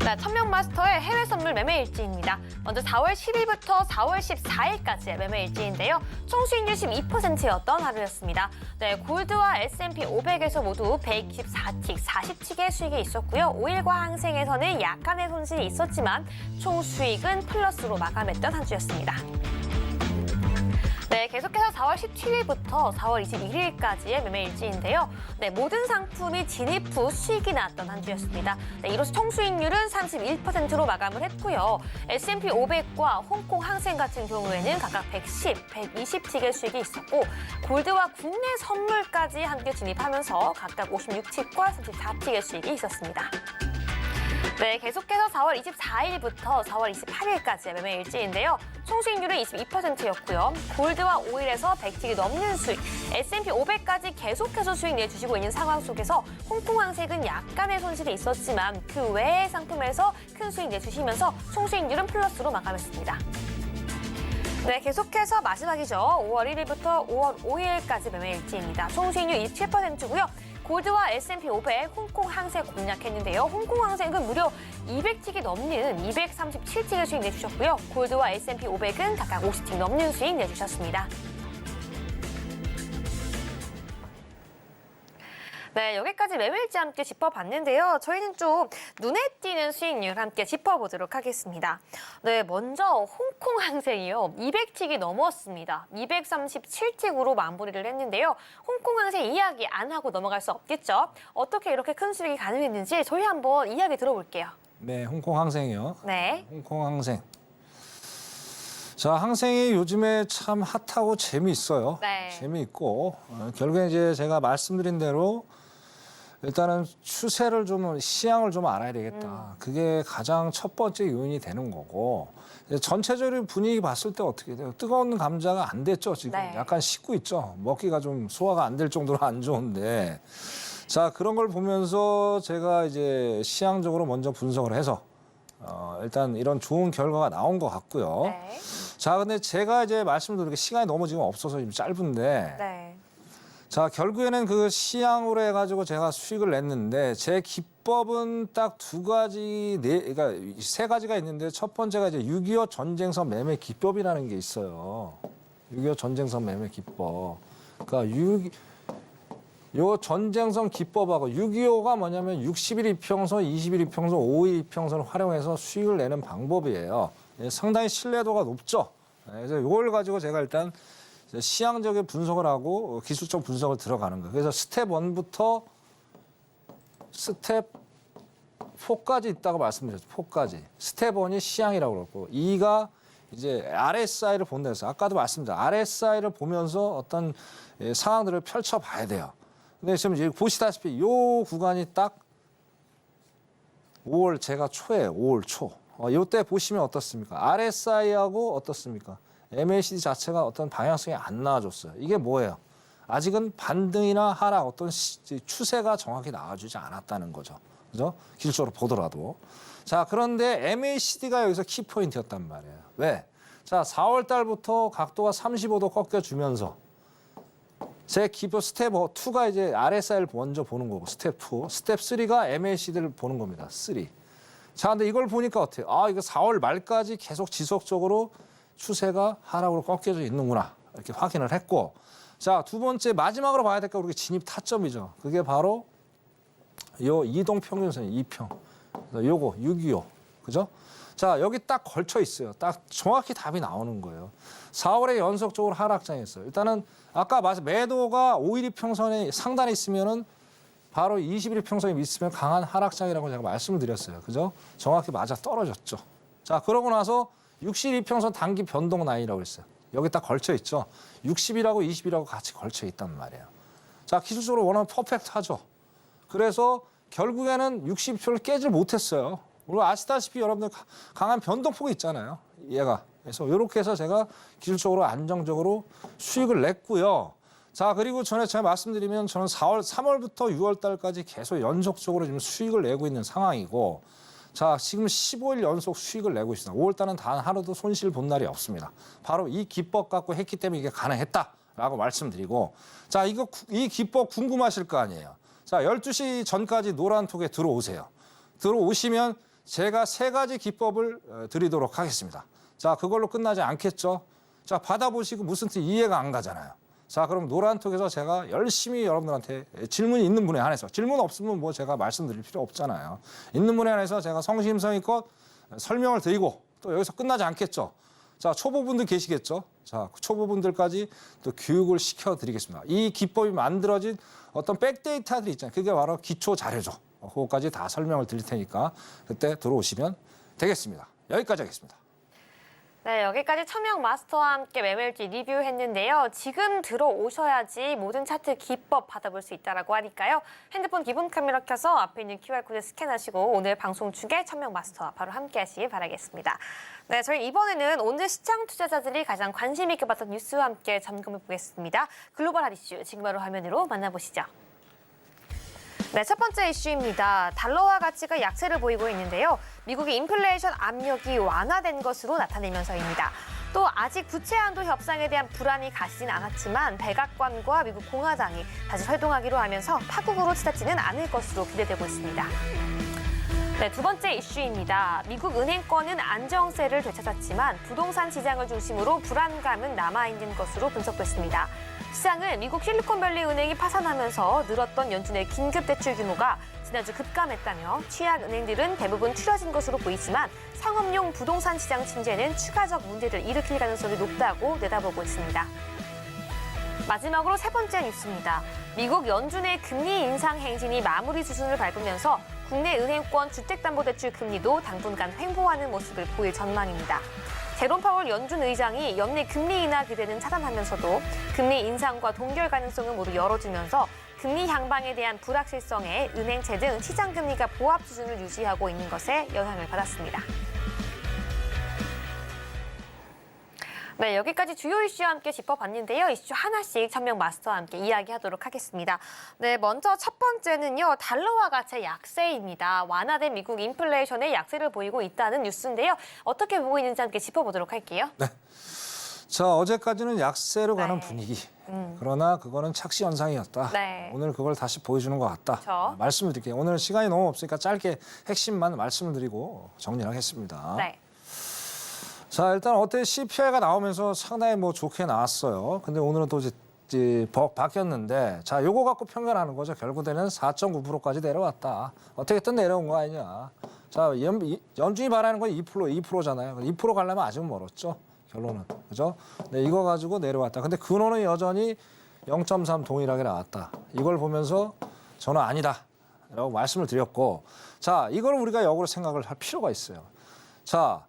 네, 1000명 마스터의 해외 선물 매매 일지입니다. 먼저 4월 10일부터 4월 14일까지의 매매 일지인데요. 총 수익률 12%였던 하루였습니다. 네, 골드와 S&P 500에서 모두 124틱, 40틱의 수익이 있었고요. 오일과 항생에서는 약간의 손실이 있었지만 총 수익은 플러스로 마감했던 한 주였습니다. 네, 계속해서 4월 17일부터 4월 21일까지의 매매 일지인데요. 네, 모든 상품이 진입 후 수익이 나왔던 한 주였습니다. 네, 이로써 총수익률은 31%로 마감을 했고요. S&P 500과 홍콩 항생 같은 경우에는 각각 110, 120틱의 수익이 있었고 골드와 국내 선물까지 함께 진입하면서 각각 56틱과 34틱의 수익이 있었습니다. 네, 계속해서 4월 24일부터 4월 28일까지의 매매 일지인데요. 총수익률은 22%였고요. 골드와 오일에서 100틱이 넘는 수익, S&P 500까지 계속해서 수익 내주시고 있는 상황 속에서 홍콩항색은 약간의 손실이 있었지만 그 외의 상품에서 큰 수익 내주시면서 총수익률은 플러스로 마감했습니다. 네, 계속해서 마지막이죠. 5월 1일부터 5월 5일까지 매매 일지입니다. 총수익률 27%고요. 골드와 S&P 500, 홍콩 항생 공략했는데요. 홍콩 항생은 무려 200틱이 넘는 237틱의 수익 내주셨고요. 골드와 S&P 500은 각각 50틱 넘는 수익 내주셨습니다. 네, 여기까지 매매일지 함께 짚어봤는데요. 저희는 좀 눈에 띄는 수익률 함께 짚어보도록 하겠습니다. 네, 먼저 홍콩 항생이요. 200틱이 넘었습니다. 237틱으로 마무리를 했는데요. 홍콩 항생 이야기 안 하고 넘어갈 수 없겠죠. 어떻게 이렇게 큰 수익이 가능했는지 저희 한번 이야기 들어볼게요. 네, 홍콩 항생이요. 네. 홍콩 항생. 자, 항생이 요즘에 참 핫하고 재미있어요. 네. 재미있고 결국에 이제 제가 말씀드린 대로 일단은 추세를 좀 시향을 좀 알아야 되겠다. 그게 가장 첫 번째 요인이 되는 거고 전체적인 분위기 봤을 때 어떻게 돼요? 뜨거운 감자가 안 됐죠 지금. 네. 약간 식고 있죠. 먹기가 좀 소화가 안 될 정도로 안 좋은데 자 그런 걸 보면서 제가 이제 시향적으로 먼저 분석을 해서 일단 이런 좋은 결과가 나온 것 같고요. 네. 자 근데 제가 이제 말씀드린 게 시간이 너무 지금 없어서 좀 짧은데. 네. 자 결국에는 그 시향으로 해가지고 제가 수익을 냈는데 제 기법은 딱 두 가지 그러니까 세 가지가 있는데 첫 번째가 이제 6.25 전쟁선 매매 기법이라는 게 있어요. 6.25 전쟁선 매매 기법. 그러니까 요 전쟁선 기법하고 6.25가 뭐냐면 60일 이평선, 20일 이평선, 5일 이평선을 활용해서 수익을 내는 방법이에요. 상당히 신뢰도가 높죠. 그래서 이걸 가지고 제가 일단 시향적인 분석을 하고 기술적 분석을 들어가는 거예요. 그래서 스텝 1부터 스텝 4까지 있다고 말씀드렸죠. 4까지. 스텝 1이 시향이라고 그러고 2가 이제 RSI를 본다 해서 아까도 말씀드렸죠. RSI를 보면서 어떤 상황들을 펼쳐봐야 돼요. 근데 지금 이제 보시다시피 이 구간이 딱 5월 제가 초예요. 5월 초. 이때 보시면 어떻습니까? RSI하고 어떻습니까? MACD 자체가 어떤 방향성이 안 나와줬어요. 이게 뭐예요? 아직은 반등이나 하락 어떤 추세가 정확히 나와주지 않았다는 거죠. 그죠? 기술적으로 보더라도. 자, 그런데 MACD가 여기서 키포인트였단 말이에요. 왜? 자, 4월 달부터 각도가 35도 꺾여주면서 제 기본 스텝 2가 이제 RSI를 먼저 보는 거고 스텝 2, 스텝 3가 MACD를 보는 겁니다. 3. 자, 근데 이걸 보니까 어때요? 아, 이거 4월 말까지 계속 지속적으로 추세가 하락으로 꺾여져 있는구나. 이렇게 확인을 했고. 자, 두 번째 마지막으로 봐야 될 게 우리 진입 타점이죠. 그게 바로 요 이동 평균선 2평. 요거 625. 그죠? 자, 여기 딱 걸쳐 있어요. 딱 정확히 답이 나오는 거예요. 4월에 연속적으로 하락장이었어요. 일단은 아까 매도가 5일 이평선에 상단에 있으면은 바로 21일 평선에 있으면 강한 하락장이라고 제가 말씀을 드렸어요. 그죠? 정확히 맞아 떨어졌죠. 자, 그러고 나서 60일 이평선 단기 변동 라인이라고 했어요. 여기 딱 걸쳐 있죠. 60일하고 20일하고 같이 걸쳐 있단 말이에요. 자, 기술적으로 원하면 퍼펙트하죠. 그래서 결국에는 60표를 깨질 못했어요. 물론 아시다시피 여러분들 강한 변동폭이 있잖아요. 얘가. 그래서 이렇게 해서 제가 기술적으로 안정적으로 수익을 냈고요. 자, 그리고 전에 제가 말씀드리면 저는 3월부터 6월 달까지 계속 연속적으로 지금 수익을 내고 있는 상황이고 자, 지금 15일 연속 수익을 내고 있습니다. 5월 달은 단 하루도 손실 본 날이 없습니다. 바로 이 기법 갖고 했기 때문에 이게 가능했다라고 말씀드리고 자, 이 기법 궁금하실 거 아니에요. 자, 12시 전까지 노란톡에 들어오세요. 들어오시면 제가 세 가지 기법을 드리도록 하겠습니다. 자, 그걸로 끝나지 않겠죠? 자, 받아보시고 무슨 뜻 이해가 안 가잖아요. 자, 그럼 노란톡에서 제가 열심히 여러분들한테 질문이 있는 분에 한해서 질문 없으면 뭐 제가 말씀드릴 필요 없잖아요. 있는 분에 한해서 제가 성심성의껏 설명을 드리고 또 여기서 끝나지 않겠죠. 자, 초보분들 계시겠죠. 자, 초보분들까지 또 교육을 시켜드리겠습니다. 이 기법이 만들어진 어떤 백데이터들이 있잖아요. 그게 바로 기초 자료죠. 그거까지 다 설명을 드릴 테니까 그때 들어오시면 되겠습니다. 여기까지 하겠습니다. 네, 여기까지 천명 마스터와 함께 매매일지 리뷰했는데요. 지금 들어오셔야지 모든 차트 기법 받아볼 수 있다고 하니까요. 핸드폰 기본 카메라 켜서 앞에 있는 QR코드 스캔하시고 오늘 방송 중에 천명 마스터와 바로 함께 하시기 바라겠습니다. 네, 저희 이번에는 오늘 시장 투자자들이 가장 관심 있게 봤던 뉴스와 함께 점검해 보겠습니다. 글로벌 이슈 지금 바로 화면으로 만나보시죠. 네, 첫 번째 이슈입니다. 달러화 가치가 약세를 보이고 있는데요. 미국의 인플레이션 압력이 완화된 것으로 나타내면서입니다. 또 아직 부채 한도 협상에 대한 불안이 가시진 않았지만 백악관과 미국 공화당이 다시 활동하기로 하면서 파국으로 치닫지는 않을 것으로 기대되고 있습니다. 네, 두 번째 이슈입니다. 미국 은행권은 안정세를 되찾았지만 부동산 시장을 중심으로 불안감은 남아있는 것으로 분석됐습니다. 시장은 미국 실리콘밸리 은행이 파산하면서 늘었던 연준의 긴급 대출 규모가 지난주 급감했다며 취약 은행들은 대부분 추려진 것으로 보이지만 상업용 부동산 시장 침체는 추가적 문제를 일으킬 가능성이 높다고 내다보고 있습니다. 마지막으로 세 번째 뉴스입니다. 미국 연준의 금리 인상 행진이 마무리 수순을 밟으면서 국내 은행권 주택담보대출 금리도 당분간 횡보하는 모습을 보일 전망입니다. 제롬 파월 연준 의장이 연내 금리 인하 기대는 차단하면서도 금리 인상과 동결 가능성을 모두 열어주면서 금리 향방에 대한 불확실성에 은행채 등 시장 금리가 보합 수준을 유지하고 있는 것에 영향을 받았습니다. 네, 여기까지 주요 이슈와 함께 짚어봤는데요. 이슈 하나씩 천명 마스터와 함께 이야기하도록 하겠습니다. 네, 먼저 첫 번째는요. 달러화 가치 약세입니다. 완화된 미국 인플레이션의 약세를 보이고 있다는 뉴스인데요. 어떻게 보고 있는지 함께 짚어보도록 할게요. 네. 자, 어제까지는 약세로 가는 네. 분위기. 그러나 그거는 착시 현상이었다. 네. 오늘 그걸 다시 보여주는 것 같다. 그렇죠. 말씀을 드릴게요. 오늘 시간이 너무 없으니까 짧게 핵심만 말씀을 드리고 정리하겠습니다. 네. 자, 일단 어때 CPI가 나오면서 상당히 뭐 좋게 나왔어요. 근데 오늘은 또 이제 바뀌었는데, 자, 요거 갖고 평가하는 거죠. 결국에는 4.9%까지 내려왔다. 어떻게든 내려온 거 아니냐. 자, 연준이 바라는 건 2%잖아요. 2% 가려면 아직 멀었죠. 결론은. 그죠? 네, 이거 가지고 내려왔다. 근데 근원은 여전히 0.3 동일하게 나왔다. 이걸 보면서 저는 아니다. 라고 말씀을 드렸고, 자, 이걸 우리가 역으로 생각을 할 필요가 있어요. 자,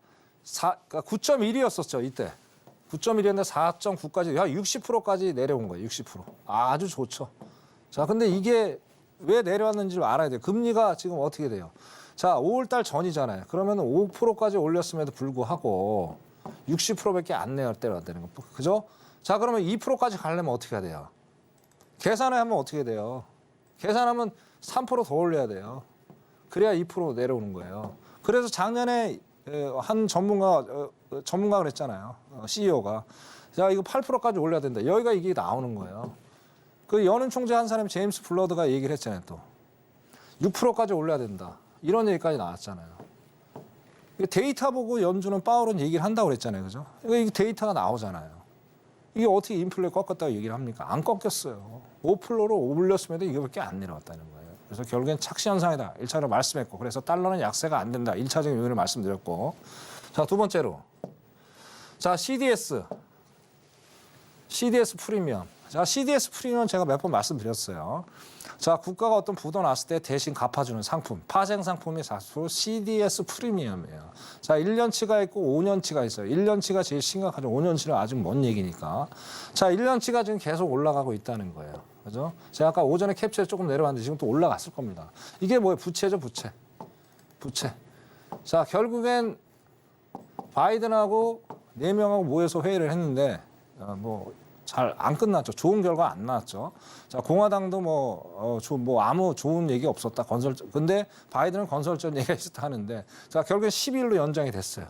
9.1이었었죠, 이때. 9.1이었는데 4.9까지, 60%까지 내려온 거예요, 60%. 아주 좋죠. 자, 근데 이게 왜 내려왔는지를 알아야 돼요. 금리가 지금 어떻게 돼요? 자, 5월달 전이잖아요. 그러면 5%까지 올렸음에도 불구하고 60%밖에 안 내려왔다는 거. 그죠? 자, 그러면 2%까지 가려면 어떻게 해야 돼요? 계산을 하면 어떻게 돼요? 계산하면 3% 더 올려야 돼요. 그래야 2% 내려오는 거예요. 그래서 작년에 한 전문가 그랬잖아요. CEO가. 자, 이거 8%까지 올려야 된다. 여기가 이게 나오는 거예요. 그 연은 총재 한 사람이 제임스 블러드가 얘기를 했잖아요, 또. 6%까지 올려야 된다. 이런 얘기까지 나왔잖아요. 데이터 보고 연준은 파월은 얘기를 한다고 그랬잖아요. 그죠? 이게 데이터가 나오잖아요. 이게 어떻게 인플레 꺾었다고 얘기를 합니까? 안 꺾였어요. 5%로 올렸음에도 이거밖에 안 내려왔다는 거예요. 그래서 결국엔 착시 현상이다. 1차로 말씀했고, 그래서 달러는 약세가 안 된다. 1차적인 요인을 말씀드렸고. 자, 두 번째로. 자, CDS 프리미엄. 자, CDS 프리미엄 제가 몇 번 말씀드렸어요. 자, 국가가 어떤 부도 났을 때 대신 갚아주는 상품, 파생 상품이 사실 CDS 프리미엄이에요. 자, 1년치가 있고 5년치가 있어요. 1년치가 제일 심각하죠. 5년치는 아직 먼 얘기니까. 자, 1년치가 지금 계속 올라가고 있다는 거예요. 그죠? 제가 아까 오전에 캡처에 조금 내려왔는데 지금 또 올라갔을 겁니다. 이게 뭐예요? 부채죠, 부채. 자, 결국엔 바이든하고 4명하고 모여서 회의를 했는데 잘 안 끝났죠. 좋은 결과 안 나왔죠. 자, 공화당도 아무 좋은 얘기 없었다. 근데 바이든은 건설적 얘기가 있었다 하는데, 자, 결국엔 10일로 연장이 됐어요.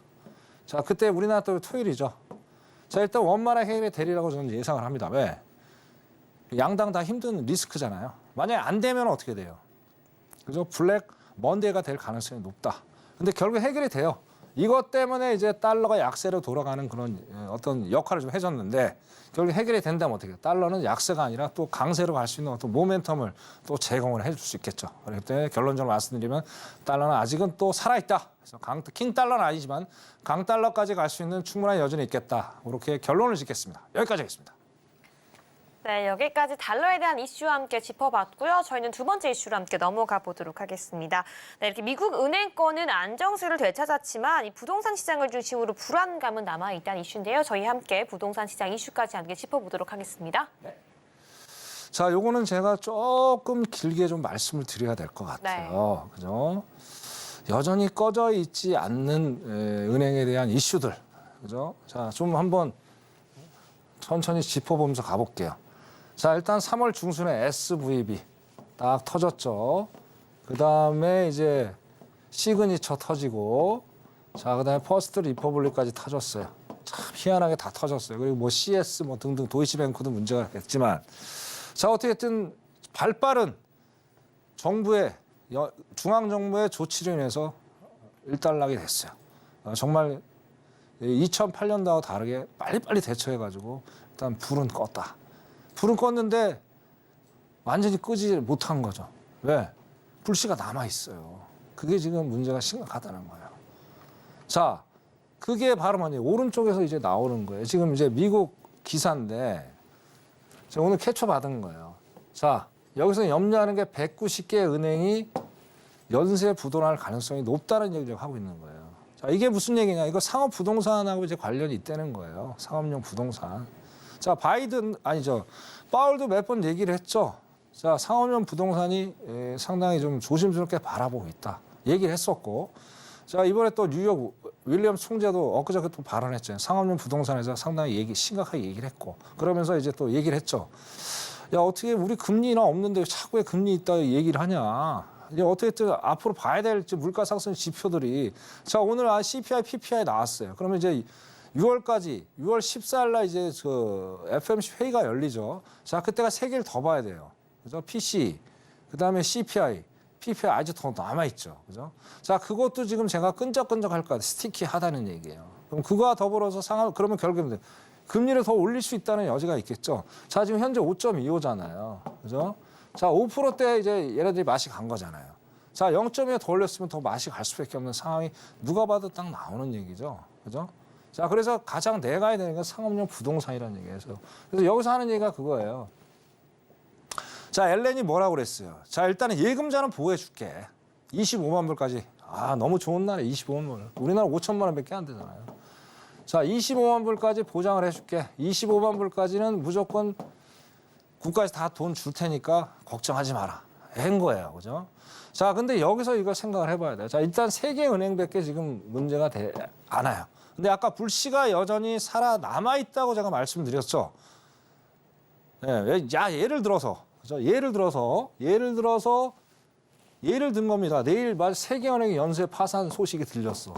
자, 그때 우리나라 또 토요일이죠. 자, 일단 원만한 해결이 되리라고 저는 예상을 합니다. 왜? 양당 다 힘든 리스크잖아요. 만약에 안 되면 어떻게 돼요? 그죠? 블랙 먼데이가 될 가능성이 높다. 근데 결국 해결이 돼요. 이것 때문에 이제 달러가 약세로 돌아가는 그런 어떤 역할을 좀 해줬는데 결국 해결이 된다면 어떻게 해요? 달러는 약세가 아니라 또 강세로 갈 수 있는 어떤 모멘텀을 또 제공을 해줄 수 있겠죠. 그렇기 때문에 결론적으로 말씀드리면 달러는 아직은 또 살아있다. 그래서 킹 달러는 아니지만 강 달러까지 갈 수 있는 충분한 여지는 있겠다. 그렇게 결론을 짓겠습니다. 여기까지 하겠습니다. 네, 여기까지 달러에 대한 이슈와 함께 짚어봤고요. 저희는 두 번째 이슈로 함께 넘어가 보도록 하겠습니다. 네, 이렇게 미국 은행권은 안정세를 되찾았지만 이 부동산 시장을 중심으로 불안감은 남아있다는 이슈인데요. 저희 함께 부동산 시장 이슈까지 함께 짚어보도록 하겠습니다. 자, 요거는 제가 조금 길게 좀 말씀을 드려야 될 것 같아요. 그죠? 여전히 꺼져 있지 않는 은행에 대한 이슈들. 그죠? 자, 좀 한번 천천히 짚어보면서 가볼게요. 자, 일단 3월 중순에 SVB 딱 터졌죠. 그 다음에 이제 시그니처 터지고, 자, 그 다음에 퍼스트 리퍼블릭까지 터졌어요. 참 희한하게 다 터졌어요. 그리고 뭐 CS 뭐 등등 도이치뱅크도 문제가 있겠지만, 자, 어떻게든 발빠른 정부의 중앙정부의 조치로 인해서 일단락이 됐어요. 정말 2008년도와 다르게 빨리빨리 대처해가지고 일단 불은 껐다. 불은 껐는데 완전히 끄지 못한 거죠. 왜? 불씨가 남아있어요. 그게 지금 문제가 심각하다는 거예요. 자, 그게 바로 뭐냐. 오른쪽에서 이제 나오는 거예요. 지금 이제 미국 기사인데 제가 오늘 캡처 받은 거예요. 자, 여기서 염려하는 게 190개 은행이 연쇄 부도날 가능성이 높다는 얘기를 하고 있는 거예요. 자, 이게 무슨 얘기냐? 이거 상업 부동산하고 이제 관련이 있다는 거예요. 상업용 부동산. 자, 파월도 몇 번 얘기를 했죠. 자, 상업용 부동산이 상당히 좀 조심스럽게 바라보고 있다. 얘기를 했었고. 자, 이번에 또 뉴욕 윌리엄 총재도 엊그저께 또 발언했잖아요. 상업용 부동산에서 상당히 심각하게 얘기를 했고. 그러면서 이제 또 얘기를 했죠. 야, 어떻게 우리 금리나 없는데 차고에 금리 있다 얘기를 하냐. 이제 어떻게든 앞으로 봐야 될 물가 상승 지표들이. 자, 오늘 CPI, PPI 나왔어요. 그러면 이제 6월 14일 날 이제 그 FMC 회의가 열리죠. 자, 그때가 3개를 더 봐야 돼요. 그죠? PC, 그 다음에 CPI, PPI 아직 더 남아있죠. 그죠? 자, 그것도 지금 제가 끈적끈적 할 것 같아요. 스티키하다는 얘기예요. 그럼 그거와 더불어서 그러면 결국은 금리를 더 올릴 수 있다는 여지가 있겠죠. 자, 지금 현재 5.25잖아요. 그죠? 자, 5%대 이제 얘네들이 맛이 간 거잖아요. 자, 0.2더 올렸으면 더 맛이 갈 수밖에 없는 상황이 누가 봐도 딱 나오는 얘기죠. 그죠? 자, 그래서 가장 내가야 되는 건 상업용 부동산이라는 얘기예요. 그래서 여기서 하는 얘기가 그거예요. 자, 엘렌이 뭐라고 그랬어요? 자, 일단은 예금자는 보호해 줄게. 25만 불까지. 아, 너무 좋은 날에 25만 불. 우리나라 5천만 원밖에 안 되잖아요. 자, 25만 불까지 보장을 해줄게. 25만 불까지는 무조건 국가에서 다 돈 줄 테니까 걱정하지 마라. 한 거예요. 그죠? 자, 근데 여기서 이거 생각을 해봐야 돼요. 자, 일단 세계 은행밖에 지금 문제가 되지 않아요. 근데 아까 불씨가 여전히 살아남아있다고 제가 말씀드렸죠. 예, 예를 들어서, 그죠? 예를 든 겁니다. 내일 세계은행이 연쇄 파산 소식이 들렸어.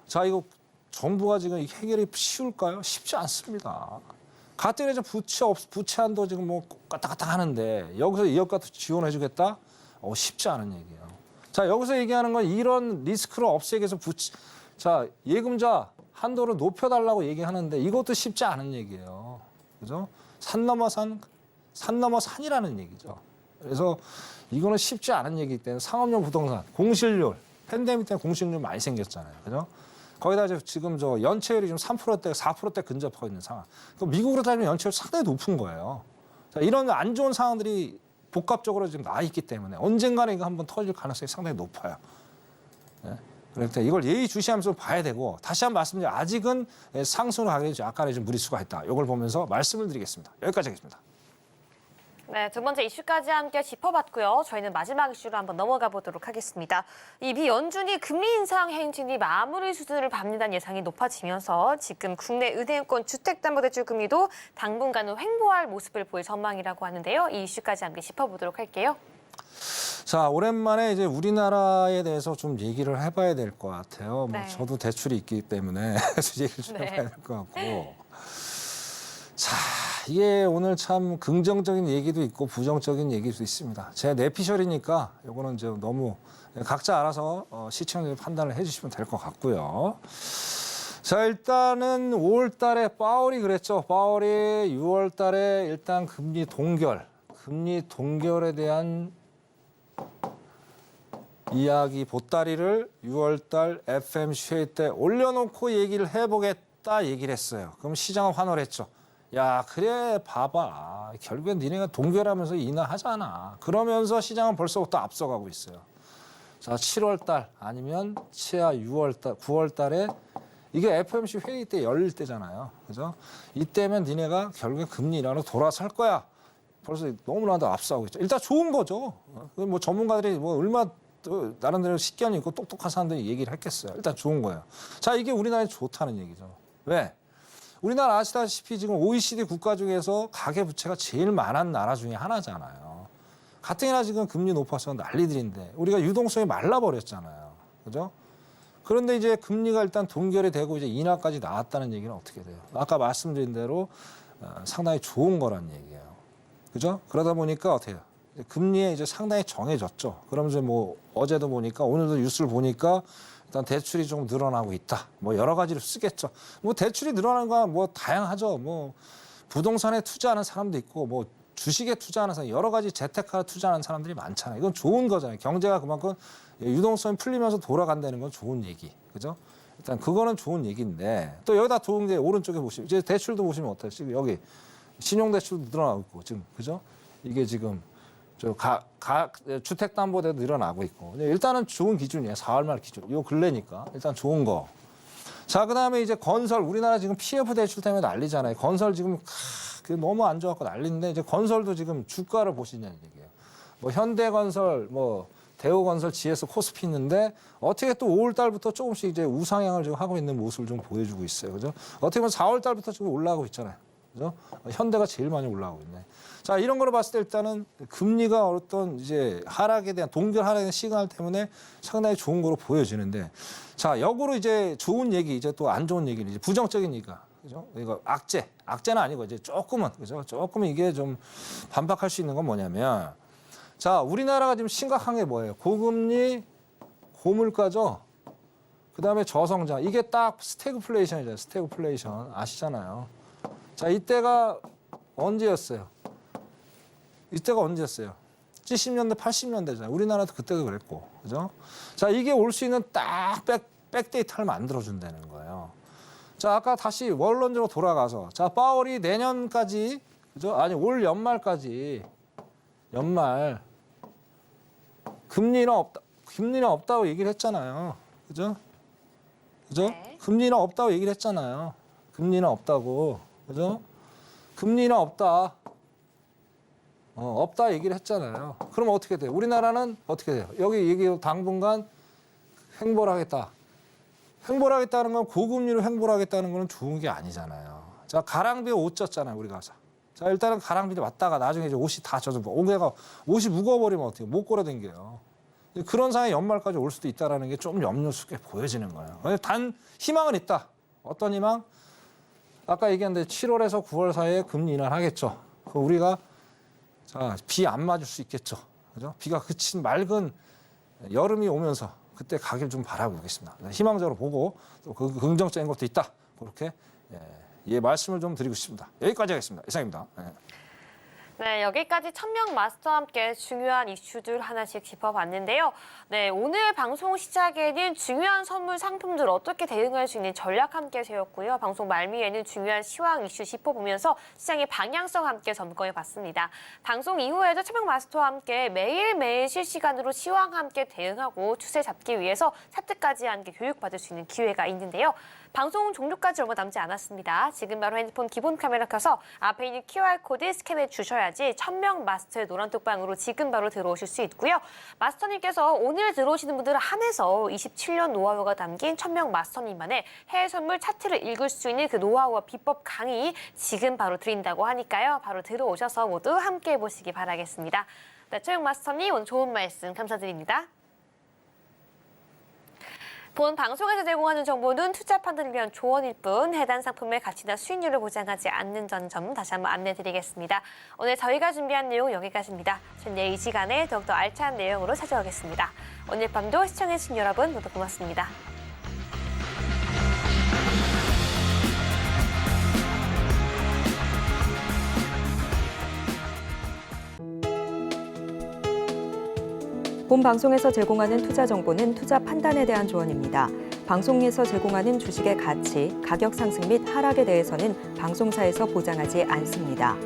자, 이거 정부가 지금 해결이 쉬울까요? 쉽지 않습니다. 가뜩이나 부채 한도 지금 뭐 까딱까딱 하는데 여기서 이억 같은 지원해주겠다? 쉽지 않은 얘기예요. 자, 여기서 얘기하는 건 이런 리스크를 없애기 위해서 자, 예금자 한도를 높여달라고 얘기하는데 이것도 쉽지 않은 얘기예요. 그죠? 산 넘어 산이라는 얘기죠. 그래서 이거는 쉽지 않은 얘기이기 때문에 상업용 부동산, 공실률, 팬데믹 때문에 공실률 많이 생겼잖아요. 그죠? 거기다 지금 연체율이 지금 3%대, 4%대 근접하고 있는 상황. 미국으로 따지면 연체율 상당히 높은 거예요. 자, 이런 안 좋은 상황들이 복합적으로 지금 나와 있기 때문에 언젠가는 이거 한번 터질 가능성이 상당히 높아요. 네? 그러니까 이걸 예의주시하면서 봐야 되고 다시 한번 말씀드리면 아직은 상승으로 가기 전에 약간의 좀 무리수가 있다. 이걸 보면서 말씀을 드리겠습니다. 여기까지 하겠습니다. 네, 두 번째 이슈까지 함께 짚어봤고요. 저희는 마지막 이슈로 한번 넘어가 보도록 하겠습니다. 이 미 연준이 금리 인상 행진이 마무리 수준을 밟는다는 예상이 높아지면서 지금 국내 은행권 주택담보대출 금리도 당분간은 횡보할 모습을 보일 전망이라고 하는데요. 이 이슈까지 함께 짚어보도록 할게요. 자, 오랜만에 이제 우리나라에 대해서 좀 얘기를 해봐야 될 것 같아요. 네. 뭐 저도 대출이 있기 때문에 얘기를 좀 해봐야 될 것 같고. 자, 이게 오늘 참 긍정적인 얘기도 있고 부정적인 얘기도 있습니다. 제 내피셜이니까 이거는 이제 너무 각자 알아서 시청자들 판단을 해주시면 될 것 같고요. 자, 일단은 5월 달에 파월이 그랬죠. 파월이 6월 달에 일단 금리 동결에 대한 이야기 보따리를 6월 달 FMC 회의 때 올려놓고 얘기를 해보겠다 얘기를 했어요. 그럼 시장은 환호했죠. 야, 그래 봐봐. 결국엔 니네가 동결하면서 인하하잖아. 그러면서 시장은 벌써부터 앞서가고 있어요. 자, 7월 달 아니면 최하 6월 달, 9월 달에 이게 FOMC 회의 때 열릴 때잖아요. 그죠? 이때면 니네가 결국에 금리 인하로 돌아설 거야. 벌써 너무나도 앞서가고 있죠. 일단 좋은 거죠. 뭐 전문가들이 뭐 얼마 나름대로 식견이 있고 똑똑한 사람들이 얘기를 했겠어요. 일단 좋은 거예요. 자, 이게 우리나라에 좋다는 얘기죠. 왜? 우리나라 아시다시피 지금 OECD 국가 중에서 가계부채가 제일 많은 나라 중에 하나잖아요. 가뜩이나 지금 금리 높아서 난리들인데 우리가 유동성이 말라버렸잖아요. 그죠? 그런데 이제 금리가 일단 동결이 되고 이제 인하까지 나왔다는 얘기는 어떻게 돼요? 아까 말씀드린 대로 상당히 좋은 거란 얘기예요. 그죠? 그러다 보니까 어떻게 해요? 금리에 이제 상당히 정해졌죠. 그러면서 뭐 어제도 보니까 오늘도 뉴스를 보니까 일단 대출이 좀 늘어나고 있다. 뭐 여러 가지로 쓰겠죠. 뭐 대출이 늘어나는 건 뭐 다양하죠. 뭐 부동산에 투자하는 사람도 있고 뭐 주식에 투자하는 사람, 여러 가지 재테크에 투자하는 사람들이 많잖아요. 이건 좋은 거잖아요. 경제가 그만큼 유동성이 풀리면서 돌아간다는 건 좋은 얘기. 그죠? 일단 그거는 좋은 얘기인데 또 여기다 좋은 게 오른쪽에 보시면 이제 대출도 보시면 어때요? 지금 여기 신용대출도 늘어나고 있고 지금 그죠? 이게 지금 주택담보대도 늘어나고 있고. 일단은 좋은 기준이에요. 4월 말 기준. 요 근래니까. 일단 좋은 거. 자, 그 다음에 이제 건설. 우리나라 지금 PF 대출 때문에 난리잖아요. 건설 지금 너무 안 좋아갖고 난리인데 이제 건설도 지금 주가를 보시냐는 얘기예요. 뭐 현대건설, 뭐 대우건설, GS, 코스피 있는데 어떻게 또 5월 달부터 조금씩 이제 우상향을 지금 하고 있는 모습을 좀 보여주고 있어요. 그죠? 어떻게 보면 4월 달부터 지금 올라가고 있잖아요. 그죠? 현대가 제일 많이 올라가고 있네. 자, 이런 거로 봤을 때 일단은 금리가 어떤 이제 하락에 대한 동결 하락에 대한 시그널 때문에 상당히 좋은 거로 보여지는데 자, 역으로 이제 좋은 얘기 이제 또 안 좋은 얘기는 이제 부정적인 얘기가 그죠? 이거 악재는 아니고 이제 조금은 그죠? 조금은 이게 좀 반박할 수 있는 건 뭐냐면 자, 우리나라가 지금 심각한 게 뭐예요? 고금리, 고물가죠. 그다음에 저성장. 이게 딱 스태그플레이션이잖아요. 스태그플레이션 아시잖아요. 자, 이때가 언제였어요? 70년대, 80년대잖아요. 우리나라도 그때도 그랬고, 그죠? 자, 이게 올 수 있는 딱 백데이터를 만들어준다는 거예요. 자, 아까 다시 원론적으로 돌아가서, 자, 파월이 내년까지, 그죠? 아니, 올 연말까지, 금리는 없다고 얘기를 했잖아요. 그죠? 네. 금리는 없다고 얘기를 했잖아요. 금리는 없다고. 그죠? 금리는 없다. 없다 얘기를 했잖아요. 그럼 어떻게 돼요? 우리나라는 어떻게 돼요? 여기 얘기 당분간 횡보를 하겠다. 횡보를 하겠다는 건 고금리로 횡보를 하겠다는 건 좋은 게 아니잖아요. 자, 가랑비에 옷 젖잖아요, 우리가. 자, 일단은 가랑비를 왔다가 나중에 이제 옷이 다 젖어. 옷이 무거워버리면 어떻게 못 걸어댕겨요. 그런 상황이 연말까지 올 수도 있다는 게 좀 염려스럽게 보여지는 거예요. 단 희망은 있다. 어떤 희망? 아까 얘기했는데 7월에서 9월 사이에 금리 인하를 하겠죠. 우리가 자, 비 안 맞을 수 있겠죠. 그죠? 비가 그친 맑은 여름이 오면서 그때 가길 좀 바라보겠습니다. 희망적으로 보고 또 그 긍정적인 것도 있다. 그렇게 말씀을 좀 드리고 싶습니다. 여기까지 하겠습니다. 이상입니다. 네, 여기까지 천명 마스터와 함께 중요한 이슈들 하나씩 짚어봤는데요. 네, 오늘 방송 시작에는 중요한 선물 상품들 어떻게 대응할 수 있는 전략 함께 세웠고요. 방송 말미에는 중요한 시황 이슈 짚어보면서 시장의 방향성 함께 점검해봤습니다. 방송 이후에도 천명 마스터와 함께 매일매일 실시간으로 시황 함께 대응하고 추세 잡기 위해서 차트까지 함께 교육받을 수 있는 기회가 있는데요. 방송 종료까지 얼마 남지 않았습니다. 지금 바로 핸드폰 기본 카메라 켜서 앞에 있는 QR코드 스캔해 주셔야지 천명 마스터의 노란톡방으로 지금 바로 들어오실 수 있고요. 마스터님께서 오늘 들어오시는 분들을 한해서 27년 노하우가 담긴 천명 마스터님만의 해외 선물 차트를 읽을 수 있는 그 노하우와 비법 강의 지금 바로 드린다고 하니까요. 바로 들어오셔서 모두 함께 해보시기 바라겠습니다. 네, 천명 마스터님 오늘 좋은 말씀 감사드립니다. 본 방송에서 제공하는 정보는 투자 판단을 위한 조언일 뿐 해당 상품의 가치나 수익률을 보장하지 않는 점 다시 한번 안내드리겠습니다. 오늘 저희가 준비한 내용 여기까지입니다. 저는 내일 이 시간에 더욱더 알찬 내용으로 찾아오겠습니다. 오늘 밤도 시청해주신 여러분 모두 고맙습니다. 본 방송에서 제공하는 투자 정보는 투자 판단에 대한 조언입니다. 방송에서 제공하는 주식의 가치, 가격 상승 및 하락에 대해서는 방송사에서 보장하지 않습니다.